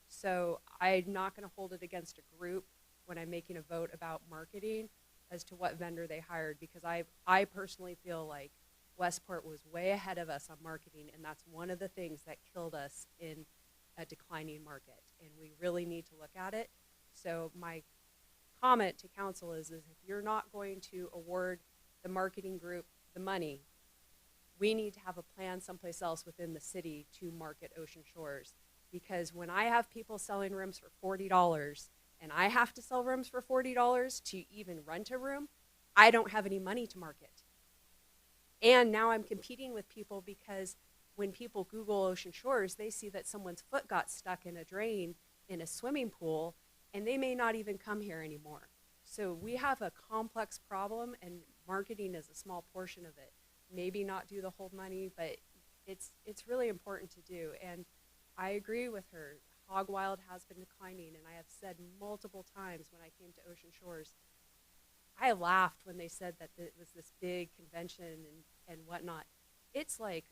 So I'm not going to hold it against a group when I'm making a vote about marketing as to what vendor they hired, because I personally feel like Westport was way ahead of us on marketing, and that's one of the things that killed us in a declining market, and we really need to look at it. So my comment to council is if you're not going to award the marketing group the money, we need to have a plan someplace else within the city to market Ocean Shores. Because when I have people selling rooms for $40 and I have to sell rooms for $40 to even rent a room, I don't have any money to market. And now I'm competing with people, because when people Google Ocean Shores, they see that someone's foot got stuck in a drain in a swimming pool, and they may not even come here anymore. So we have a complex problem, and marketing is a small portion of it. Maybe not do the whole money, but it's really important to do. And I agree with her. Hog Wild has been declining, and I have said multiple times when I came to Ocean Shores, I laughed when they said that it was this big convention and whatnot. It's like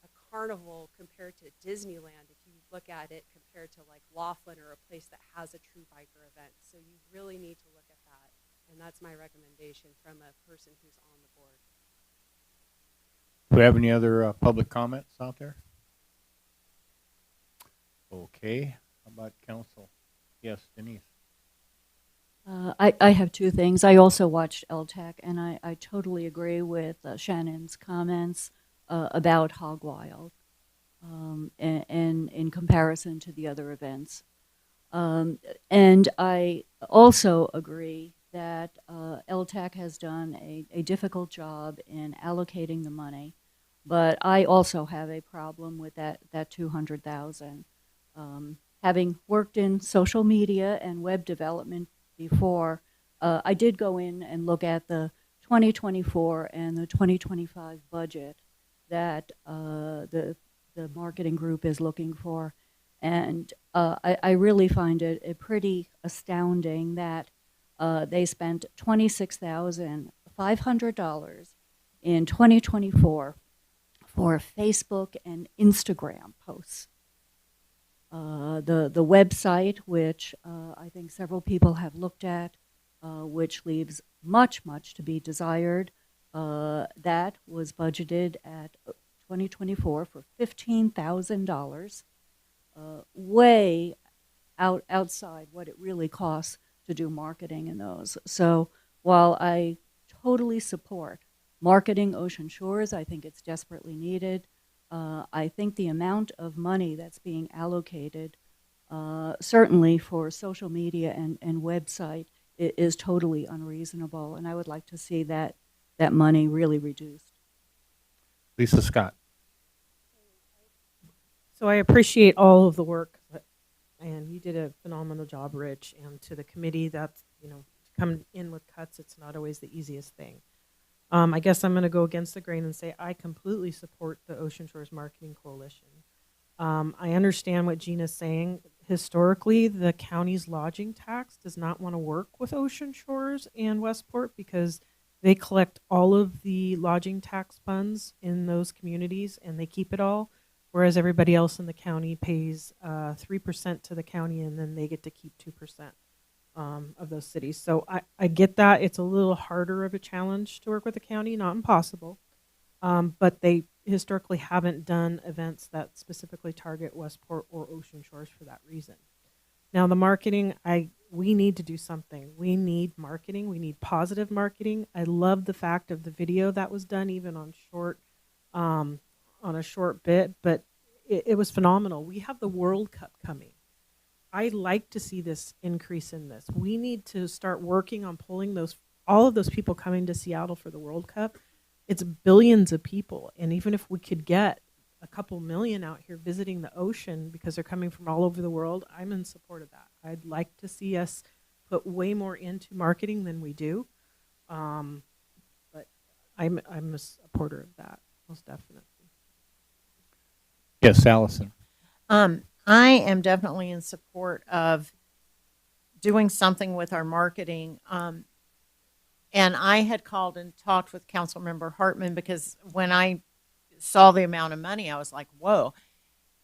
a carnival compared to Disneyland if you look at it compared to like Laughlin or a place that has a true biker event. So you really need to look at that, and that's my recommendation from a person who's on the board.
Do we have any other public comments out there? Okay, how about council? Yes, Denise.
I have two things. I also watched LTAC, and I totally agree with Shannon's comments about Hog Wild and in comparison to the other events. And I also agree that LTAC has done a difficult job in allocating the money, but I also have a problem with that $200,000. Having worked in social media and web development before, I did go in and look at the 2024 and the 2025 budget that the marketing group is looking for, and I really find it pretty astounding that they spent $26,500 in 2024 for Facebook and Instagram posts. The website, which I think several people have looked at, which leaves much to be desired, that was budgeted at 2024 for $15,000, way outside what it really costs to do marketing in those. So while I totally support marketing Ocean Shores, I think it's desperately needed. I think the amount of money that's being allocated, certainly for social media and website, is totally unreasonable, and I would like to see that money really reduced.
Lisa Scott.
So I appreciate all of the work, and you did a phenomenal job, Rich, and to the committee, that's, to come in with cuts, it's not always the easiest thing. I guess I'm going to go against the grain and say I completely support the Ocean Shores Marketing Coalition. I understand what Gina's saying. historically, the county's lodging tax does not want to work with Ocean Shores and Westport because they collect all of the lodging tax funds in those communities and they keep it all, whereas everybody else in the county pays 3% to the county and then they get to keep 2% of those cities. So I get that. It's a little harder of a challenge to work with the county, not impossible. But they historically haven't done events that specifically target Westport or Ocean Shores for that reason. Now the marketing, we need to do something. We need marketing. We need positive marketing. I love the fact of the video that was done, even on a short bit, but it was phenomenal. We have the World Cup coming. I like to see this increase in this. We need to start working on pulling all of those people coming to Seattle for the World Cup. It's billions of people. And even if we could get a couple million out here visiting the ocean because they're coming from all over the world, I'm in support of that. I'd like to see us put way more into marketing than we do. But I'm a supporter of that, most definitely.
Yes, Allison.
I am definitely in support of doing something with our marketing. And I had called and talked with Councilmember Hartman because when I saw the amount of money, I was like, whoa.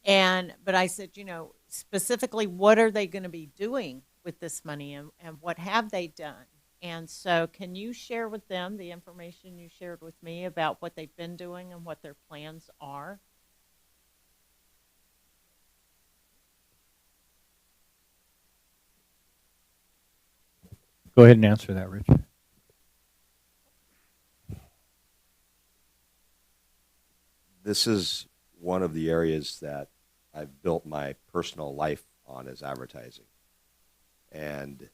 But I said, specifically, what are they going to be doing with this money and what have they done? And so can you share with them the information you shared with me about what they've been doing and what their plans are?
Go ahead and answer that, Rich.
This is one of the areas that I've built my personal life on is advertising. And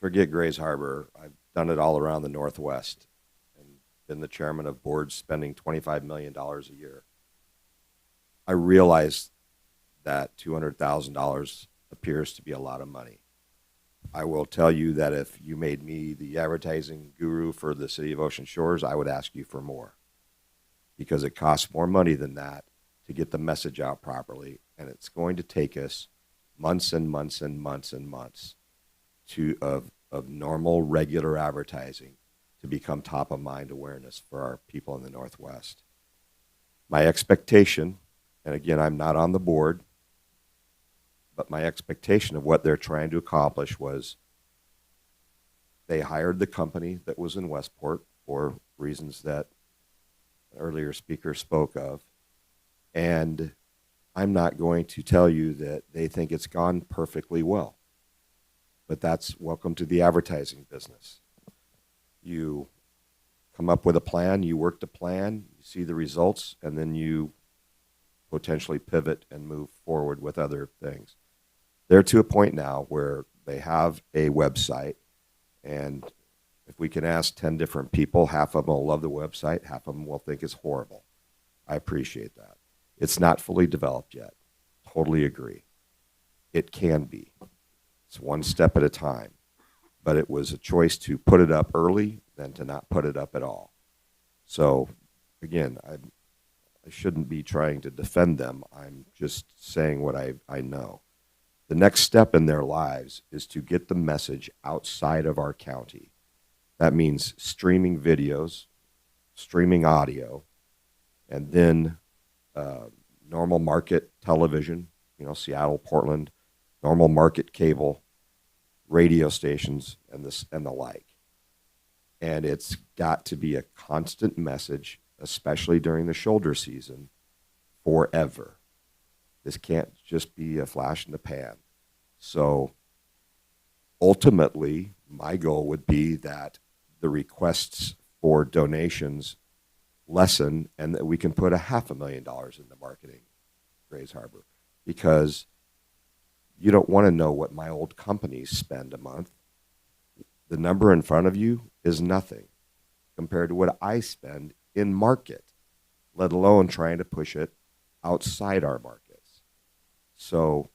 forget Grays Harbor. I've done it all around the Northwest and been the chairman of boards spending $25 million a year. I realize that $200,000 appears to be a lot of money. I will tell you that if you made me the advertising guru for the city of Ocean Shores, I would ask you for more because it costs more money than that to get the message out properly. And it's going to take us months and months and months and months of normal, regular advertising to become top of mind awareness for our people in the Northwest. My expectation, and again, I'm not on the board, but my expectation of what they're trying to accomplish was they hired the company that was in Westport for reasons that an earlier speaker spoke of. And I'm not going to tell you that they think it's gone perfectly well. But that's welcome to the advertising business. You come up with a plan, you work the plan, you see the results, and then you potentially pivot and move forward with other things. They're to a point now where they have a website, and if we can ask 10 different people, half of them will love the website, half of them will think it's horrible. I appreciate that. It's not fully developed yet. Totally agree. It can be. It's one step at a time. But it was a choice to put it up early than to not put it up at all. So, again, I shouldn't be trying to defend them. I'm just saying what I know. The next step in their lives is to get the message outside of our county. That means streaming videos, streaming audio, and then normal market television, Seattle, Portland, normal market cable, radio stations, and the like. And it's got to be a constant message, especially during the shoulder season, forever. This can't just be a flash in the pan. So ultimately, my goal would be that the requests for donations lessen and that we can put $500,000 into marketing Grays Harbor, because you don't want to know what my old companies spend a month. The number in front of you is nothing compared to what I spend in market, let alone trying to push it outside our markets. So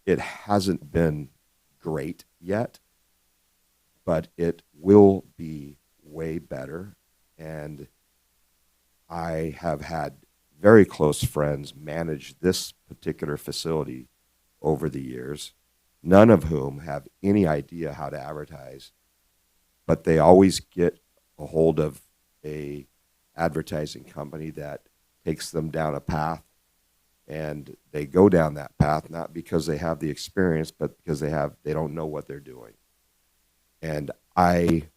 it hasn't been great yet, but it will be way better. And I have had very close friends manage this particular facility over the years, none of whom have any idea how to advertise, but they always get a hold of a advertising company that takes them down a path, and they go down that path not because they have the experience, but because they don't know what they're doing. And I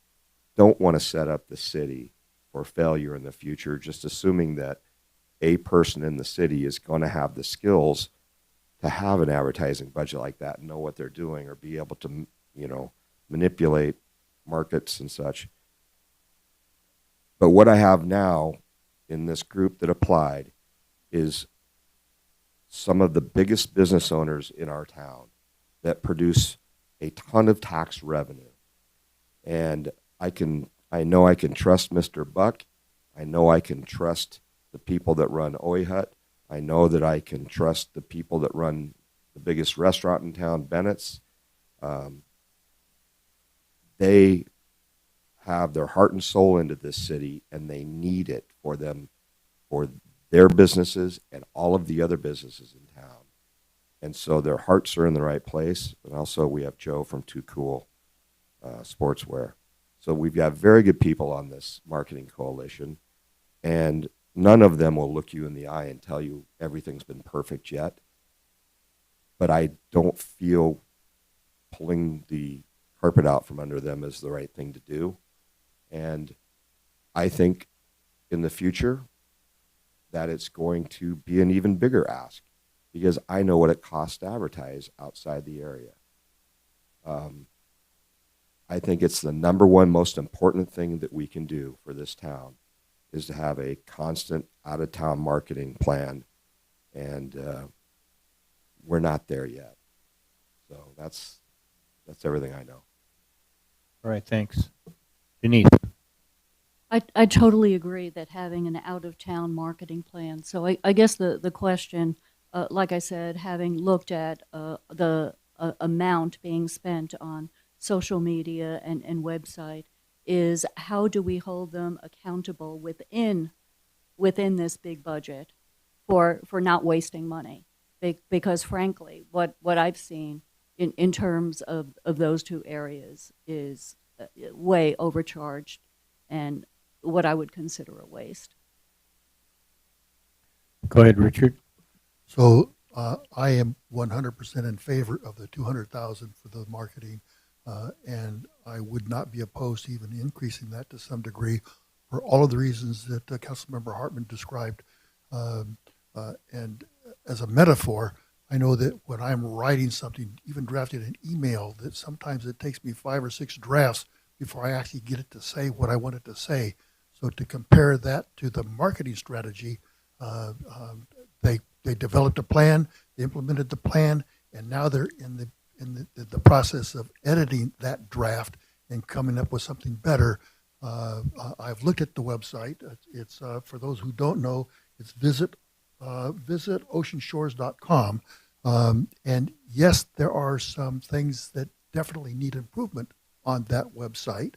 don't want to set up the city for failure in the future, just assuming that a person in the city is going to have the skills to have an advertising budget like that and know what they're doing, or be able to, manipulate markets and such. But what I have now in this group that applied is some of the biggest business owners in our town that produce a ton of tax revenue. And I know I can trust Mr. Buck. I know I can trust the people that run Oi Hut. I know that I can trust the people that run the biggest restaurant in town, Bennett's. They have their heart and soul into this city, and they need it for their businesses and all of the other businesses in town. And so their hearts are in the right place. And also we have Joe from Too Cool Sportswear. So we've got very good people on this marketing coalition, and none of them will look you in the eye and tell you everything's been perfect yet. But I don't feel pulling the carpet out from under them is the right thing to do. And I think in the future that it's going to be an even bigger ask, because I know what it costs to advertise outside the area. I think it's the number one most important thing that we can do for this town is to have a constant out-of-town marketing plan, and we're not there yet. So that's everything I know.
All right, thanks. Denise.
I totally agree that having an out-of-town marketing plan. So I guess the question, like I said, having looked at the amount being spent on social media and website, is how do we hold them accountable within this big budget for not wasting money? Because frankly, what I've seen in terms of those two areas is way overcharged and what I would consider a waste.
Go ahead, Richard.
So I am 100% in favor of the 200,000 for the marketing, and I would not be opposed to even increasing that to some degree for all of the reasons that Councilmember Hartman described. And as a metaphor, I know that when I'm writing something, even drafting an email, that sometimes it takes me 5 or 6 drafts before I actually get it to say what I want it to say. So to compare that to the marketing strategy, they developed a plan, they implemented the plan, and now they're in the process of editing that draft and coming up with something better. I've looked at the website. It's for those who don't know, it's visit oceanshores.com. And yes, there are some things that definitely need improvement on that website.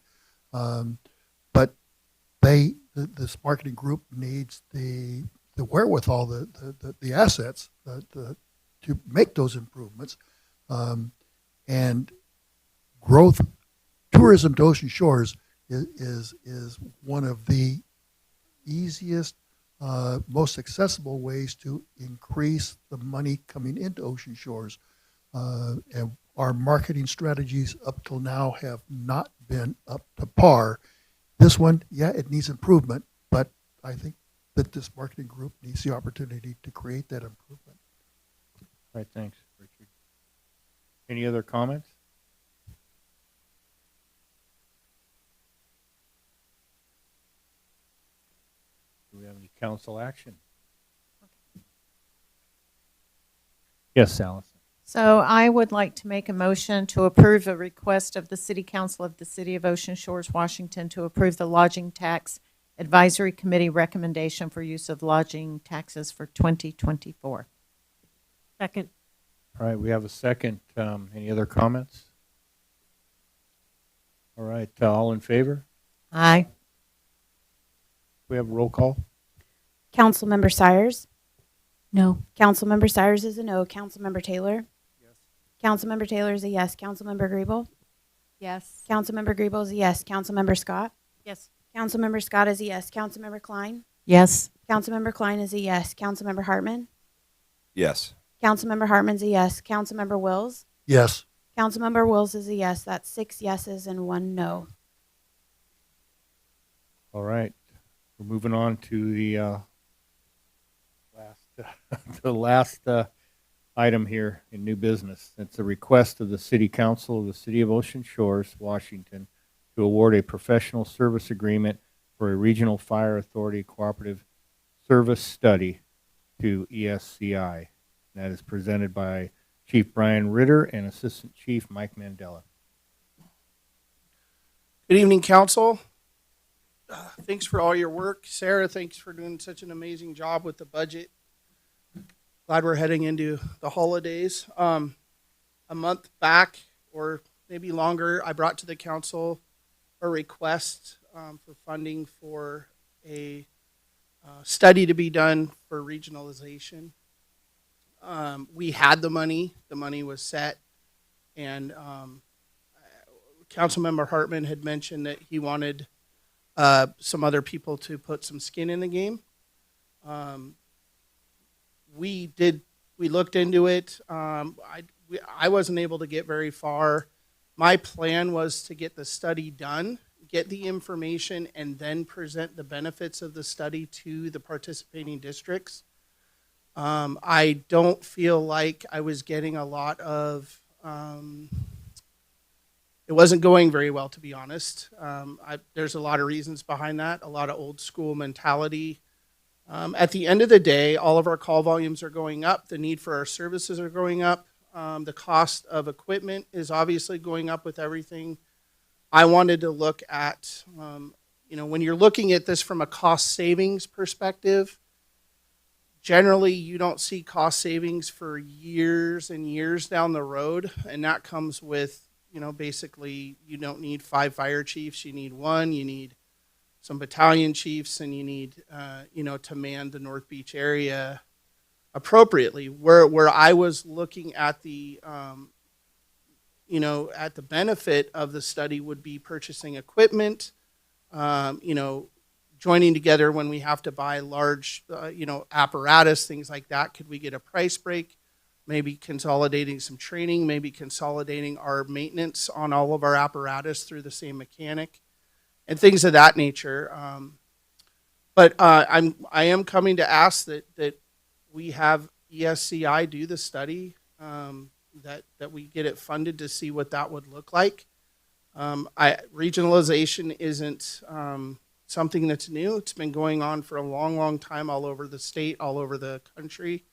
But this marketing group needs the wherewithal, the assets to make those improvements. And growth, tourism to Ocean Shores is one of the easiest, most accessible ways to increase the money coming into Ocean Shores. And our marketing strategies up till now have not been up to par. This one, yeah, it needs improvement, but I think that this marketing group needs the opportunity to create that improvement.
All right, thanks, Richard. Any other comments? Do we have any council action? Yes, Allison.
So I would like to make a motion to approve a request of the City Council of the City of Ocean Shores, Washington, to approve the Lodging Tax Advisory Committee recommendation for use of lodging taxes for 2024.
Second.
All right, we have a second. Any other comments? All right, all in favor?
Aye.
We have a roll call.
Councilmember Sires.
No.
Councilmember Sires is a no. Councilmember Taylor. Yes. Councilmember Taylor is a yes. Councilmember Griebel.
Yes.
Councilmember Griebel is a yes. Councilmember Scott.
Yes.
Councilmember Scott is a yes. Councilmember Klein.
Yes.
Councilmember Klein is a yes. Councilmember Hartman.
Yes.
Councilmember Hartman's a yes. Councilmember Wills.
Yes.
Councilmember Wills is a yes. That's 6 yeses and 1 no.
All right. We're moving on to the last item here in new business. It's a request of the City Council of the City of Ocean Shores, Washington, to award a professional service agreement for a Regional Fire Authority Cooperative Service Study to ESCI. That is presented by Chief Brian Ritter and Assistant Chief Mike Mandela.
Good evening, Council. Thanks for all your work. Sarah, thanks for doing such an amazing job with the budget. Glad we're heading into the holidays. A month back, or maybe longer, I brought to the council a request for funding for a study to be done for regionalization. We had the money was set, and Councilmember Hartman had mentioned that he wanted some other people to put some skin in the game. We looked into it. I wasn't able to get very far. My plan was to get the study done, get the information, and then present the benefits of the study to the participating districts. I don't feel like I was getting a lot of, it wasn't going very well, to be honest. There's a lot of reasons behind that, a lot of old school mentality. At the end of the day, all of our call volumes are going up. The need for our services are going up. The cost of equipment is obviously going up with everything. I wanted to look at, when you're looking at this from a cost savings perspective, generally you don't see cost savings for years and years down the road. And that comes with, basically you don't need 5 fire chiefs. You need 1, you need some battalion chiefs, and you need, to man the North Beach area appropriately. Where I was looking at the, at the benefit of the study would be purchasing equipment, joining together when we have to buy large, apparatus, things like that. Could we get a price break? Maybe consolidating some training, maybe consolidating our maintenance on all of our apparatus through the same mechanic, and things of that nature. But I am coming to ask that we have ESCI do the study, that we get it funded to see what that would look like. Regionalization isn't something that's new. It's been going on for a long, long time all over the state, all over the country.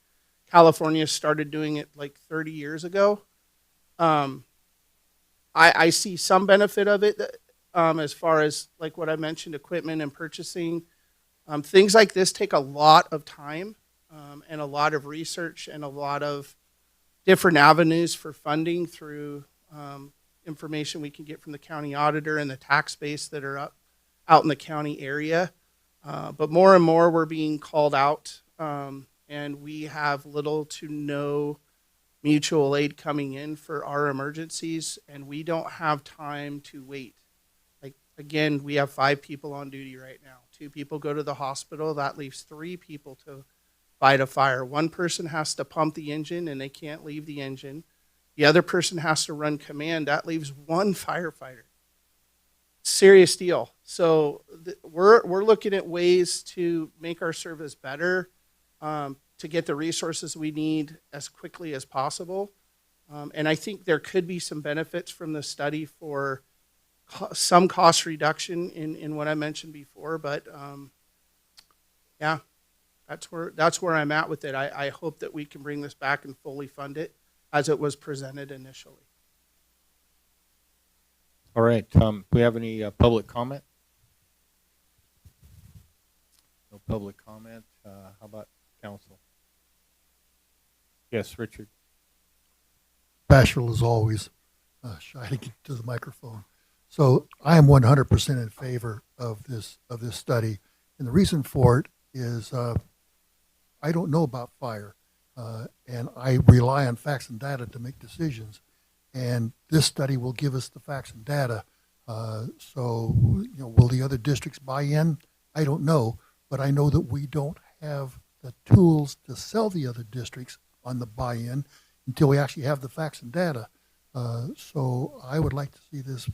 California started doing it like 30 years ago. I see some benefit of it as far as like what I mentioned, equipment and purchasing. Things like this take a lot of time and a lot of research and a lot of different avenues for funding through information we can get from the county auditor and the tax base that are out in the county area. But more and more we're being called out, and we have little to no mutual aid coming in for our emergencies, and we don't have time to wait. Like, again, we have 5 people on duty right now. 2 people go to the hospital. That leaves 3 people to fight a fire. 1 person has to pump the engine, and they can't leave the engine. The other person has to run command. That leaves 1 firefighter. Serious deal. So we're looking at ways to make our service better, to get the resources we need as quickly as possible. And I think there could be some benefits from the study for some cost reduction in what I mentioned before. But yeah, that's where I'm at with it. I hope that we can bring this back and fully fund it as it was presented initially.
All right. Do we have any public comment? No public comment. How about council? Yes, Richard.
Bashful as always, shy to get to the microphone. So I am 100% in favor of this study, and the reason for it is I don't know about fire, and I rely on facts and data to make decisions. And this study will give us the facts and data. So, will the other districts buy in? I don't know, but I know that we don't have the tools to sell the other districts on the buy-in until we actually have the facts and data. So I would like to see this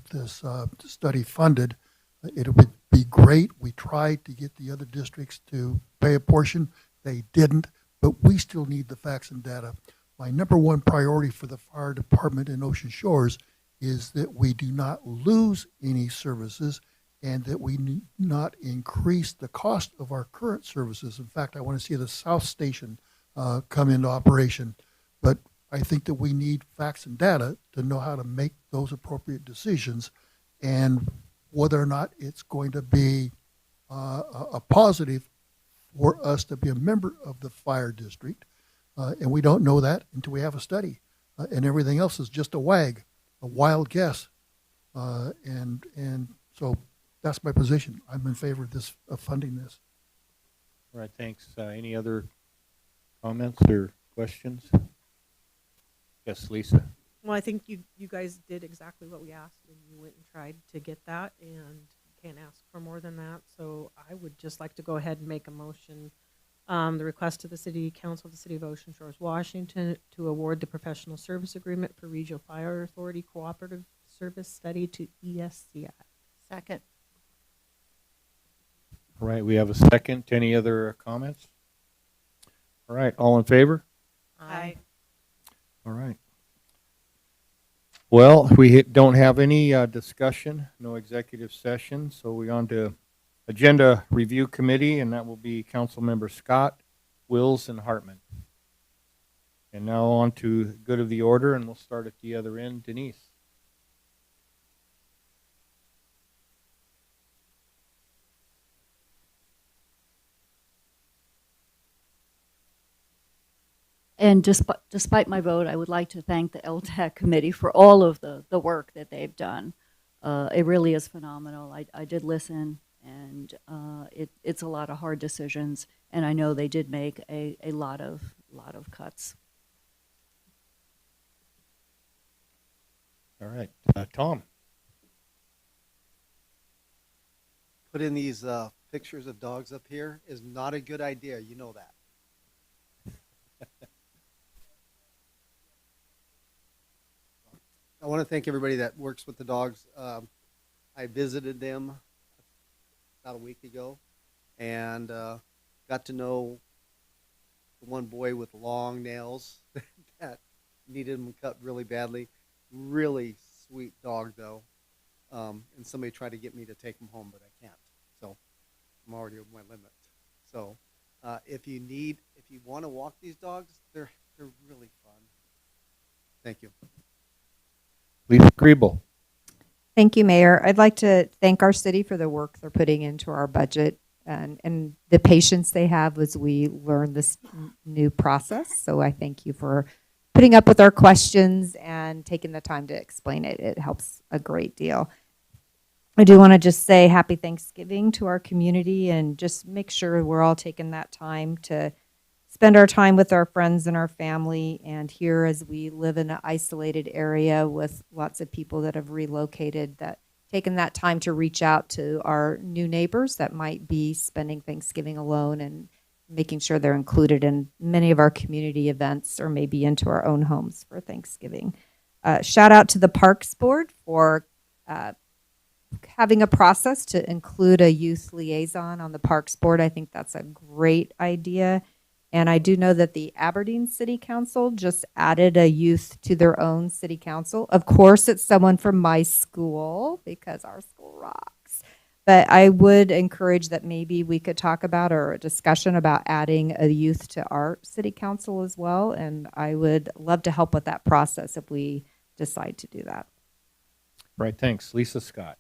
study funded. It would be great. We tried to get the other districts to pay a portion. They didn't, but we still need the facts and data. My number one priority for the fire department in Ocean Shores is that we do not lose any services and that we not increase the cost of our current services. In fact, I want to see the South Station come into operation. But I think that we need facts and data to know how to make those appropriate decisions and whether or not it's going to be a positive for us to be a member of the fire district. And we don't know that until we have a study. And everything else is just a wild guess. And so that's my position. I'm in favor of funding this.
All right, thanks. Any other comments or questions? Yes, Lisa.
Well, I think you guys did exactly what we asked, and you went and tried to get that, and can't ask for more than that. So I would just like to go ahead and make a motion. The request to the City Council of the City of Ocean Shores, Washington, to award the professional service agreement for Regional Fire Authority Cooperative Service Study to ESCI.
Second.
All right, we have a second. Any other comments? All right, all in favor?
Aye.
All right. Well, we don't have any discussion, no executive session, so we're on to Agenda Review Committee, and that will be Council Member Scott, Wills, and Hartman. And now on to good of the order, and we'll start at the other end. Denise.
And despite my vote, I would like to thank the LTAC committee for all of the work that they've done. It really is phenomenal. I did listen, and it's a lot of hard decisions, and I know they did make a lot of cuts.
All right, Tom.
Putting these pictures of dogs up here is not a good idea. You know that. I want to thank everybody that works with the dogs. I visited them about a week ago and got to know the one boy with long nails that needed them cut really badly. Really sweet dog, though. And somebody tried to get me to take him home, but I can't. So I'm already over my limit. So if you want to walk these dogs, they're really fun. Thank you.
Lisa Griebel.
Thank you, Mayor. I'd like to thank our city for the work they're putting into our budget and the patience they have as we learn this new process. So I thank you for putting up with our questions and taking the time to explain it. It helps a great deal. I do want to just say happy Thanksgiving to our community and just make sure we're all taking that time to spend our time with our friends and our family. And here, as we live in an isolated area with lots of people that have relocated, that taking that time to reach out to our new neighbors that might be spending Thanksgiving alone and making sure they're included in many of our community events or maybe into our own homes for Thanksgiving. Shout out to the Parks Board for having a process to include a youth liaison on the Parks Board. I think that's a great idea. And I do know that the Aberdeen City Council just added a youth to their own city council. Of course, it's someone from my school because our school rocks. But I would encourage that maybe we could talk about or a discussion about adding a youth to our city council as well. And I would love to help with that process if we decide to do that.
Right, thanks. Lisa Scott.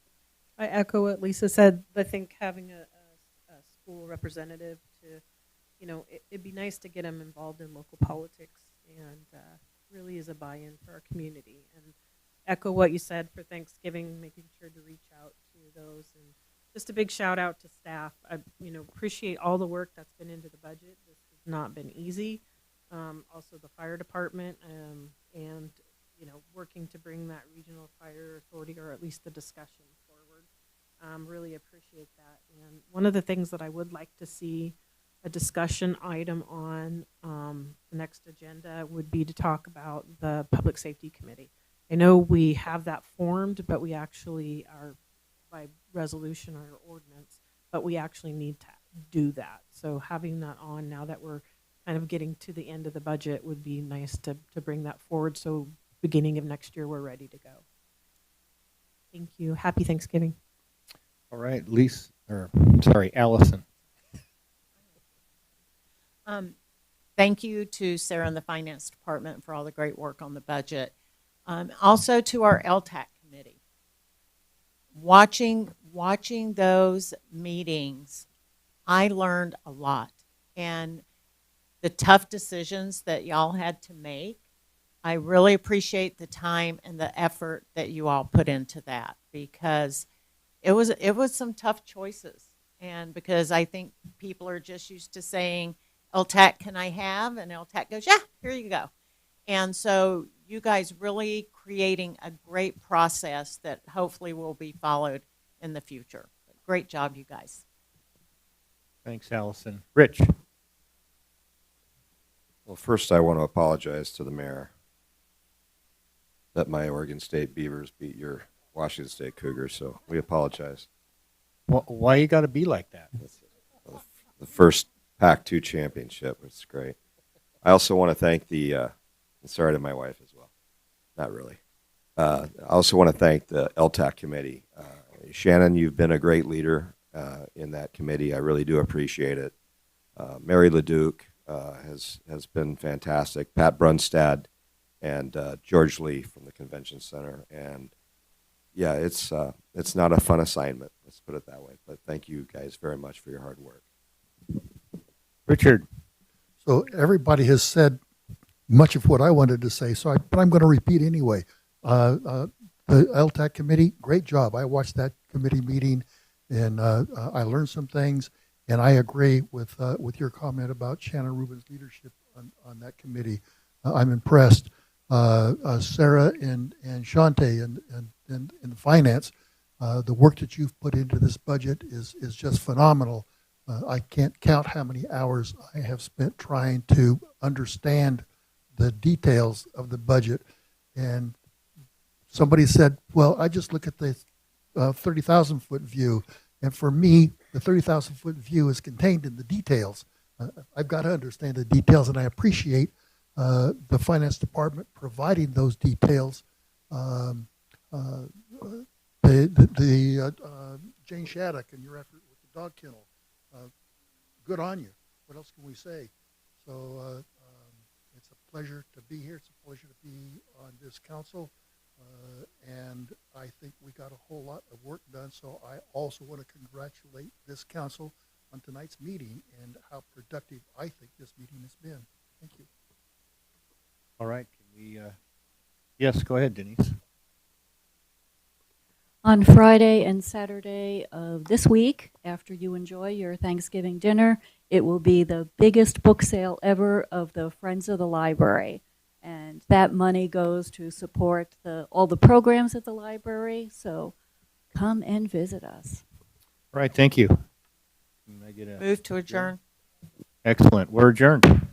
I echo what Lisa said. I think having a school representative to, it'd be nice to get them involved in local politics and really is a buy-in for our community. And echo what you said for Thanksgiving, making sure to reach out to those and just a big shout out to staff. I, appreciate all the work that's been into the budget. This has not been easy. Also the fire department, and, working to bring that regional fire authority, or at least the discussion forward. Really appreciate that. And one of the things that I would like to see a discussion item on the next agenda would be to talk about the Public Safety Committee. I know we have that formed, but we actually are by resolution or ordinance, but we actually need to do that. So having that on now that we're kind of getting to the end of the budget would be nice to bring that forward. So beginning of next year, we're ready to go. Thank you. Happy Thanksgiving.
All right, Allison.
Thank you to Sarah and the Finance Department for all the great work on the budget. Also to our LTAC committee. Watching those meetings, I learned a lot. And the tough decisions that y'all had to make, I really appreciate the time and the effort that you all put into that, because it was some tough choices. And because I think people are just used to saying, LTAC, can I have? And LTAC goes, yeah, here you go. And so you guys really creating a great process that hopefully will be followed in the future. Great job, you guys.
Thanks, Allison. Rich.
Well, first I want to apologize to the mayor that my Oregon State Beavers beat your Washington State Cougars, so we apologize.
Why you got to be like that?
The first Pac-2 championship was great. I also want to thank sorry to my wife as well. Not really. I also want to thank the LTAC committee. Shannon, you've been a great leader in that committee. I really do appreciate it. Mary LeDuc has been fantastic. Pat Brunstad and George Lee from the Convention Center. And yeah, it's not a fun assignment. Let's put it that way. But thank you guys very much for your hard work.
Richard.
So everybody has said much of what I wanted to say, but I'm going to repeat anyway. The LTAC committee, great job. I watched that committee meeting, and I learned some things, and I agree with your comment about Shannon Rubin's leadership on that committee. I'm impressed. Sarah and Shante and the finance, the work that you've put into this budget is just phenomenal. I can't count how many hours I have spent trying to understand the details of the budget. And somebody said, well, I just look at the 30,000 foot view. And for me, the 30,000 foot view is contained in the details. I've got to understand the details, and I appreciate the finance department providing those details. Jane Shattuck and your effort with the dog kennel, good on you. What else can we say? So it's a pleasure to be here. It's a pleasure to be on this council. And I think we got a whole lot of work done. So I also want to congratulate this council on tonight's meeting and how productive I think this meeting has been. Thank you.
All right. Can we, yes, go ahead, Denise.
On Friday and Saturday of this week, after you enjoy your Thanksgiving dinner, it will be the biggest book sale ever of the Friends of the Library. And that money goes to support all the programs at the library. So come and visit us.
All right. Thank you. Can I get a
Move to adjourn.
Excellent. We're adjourned.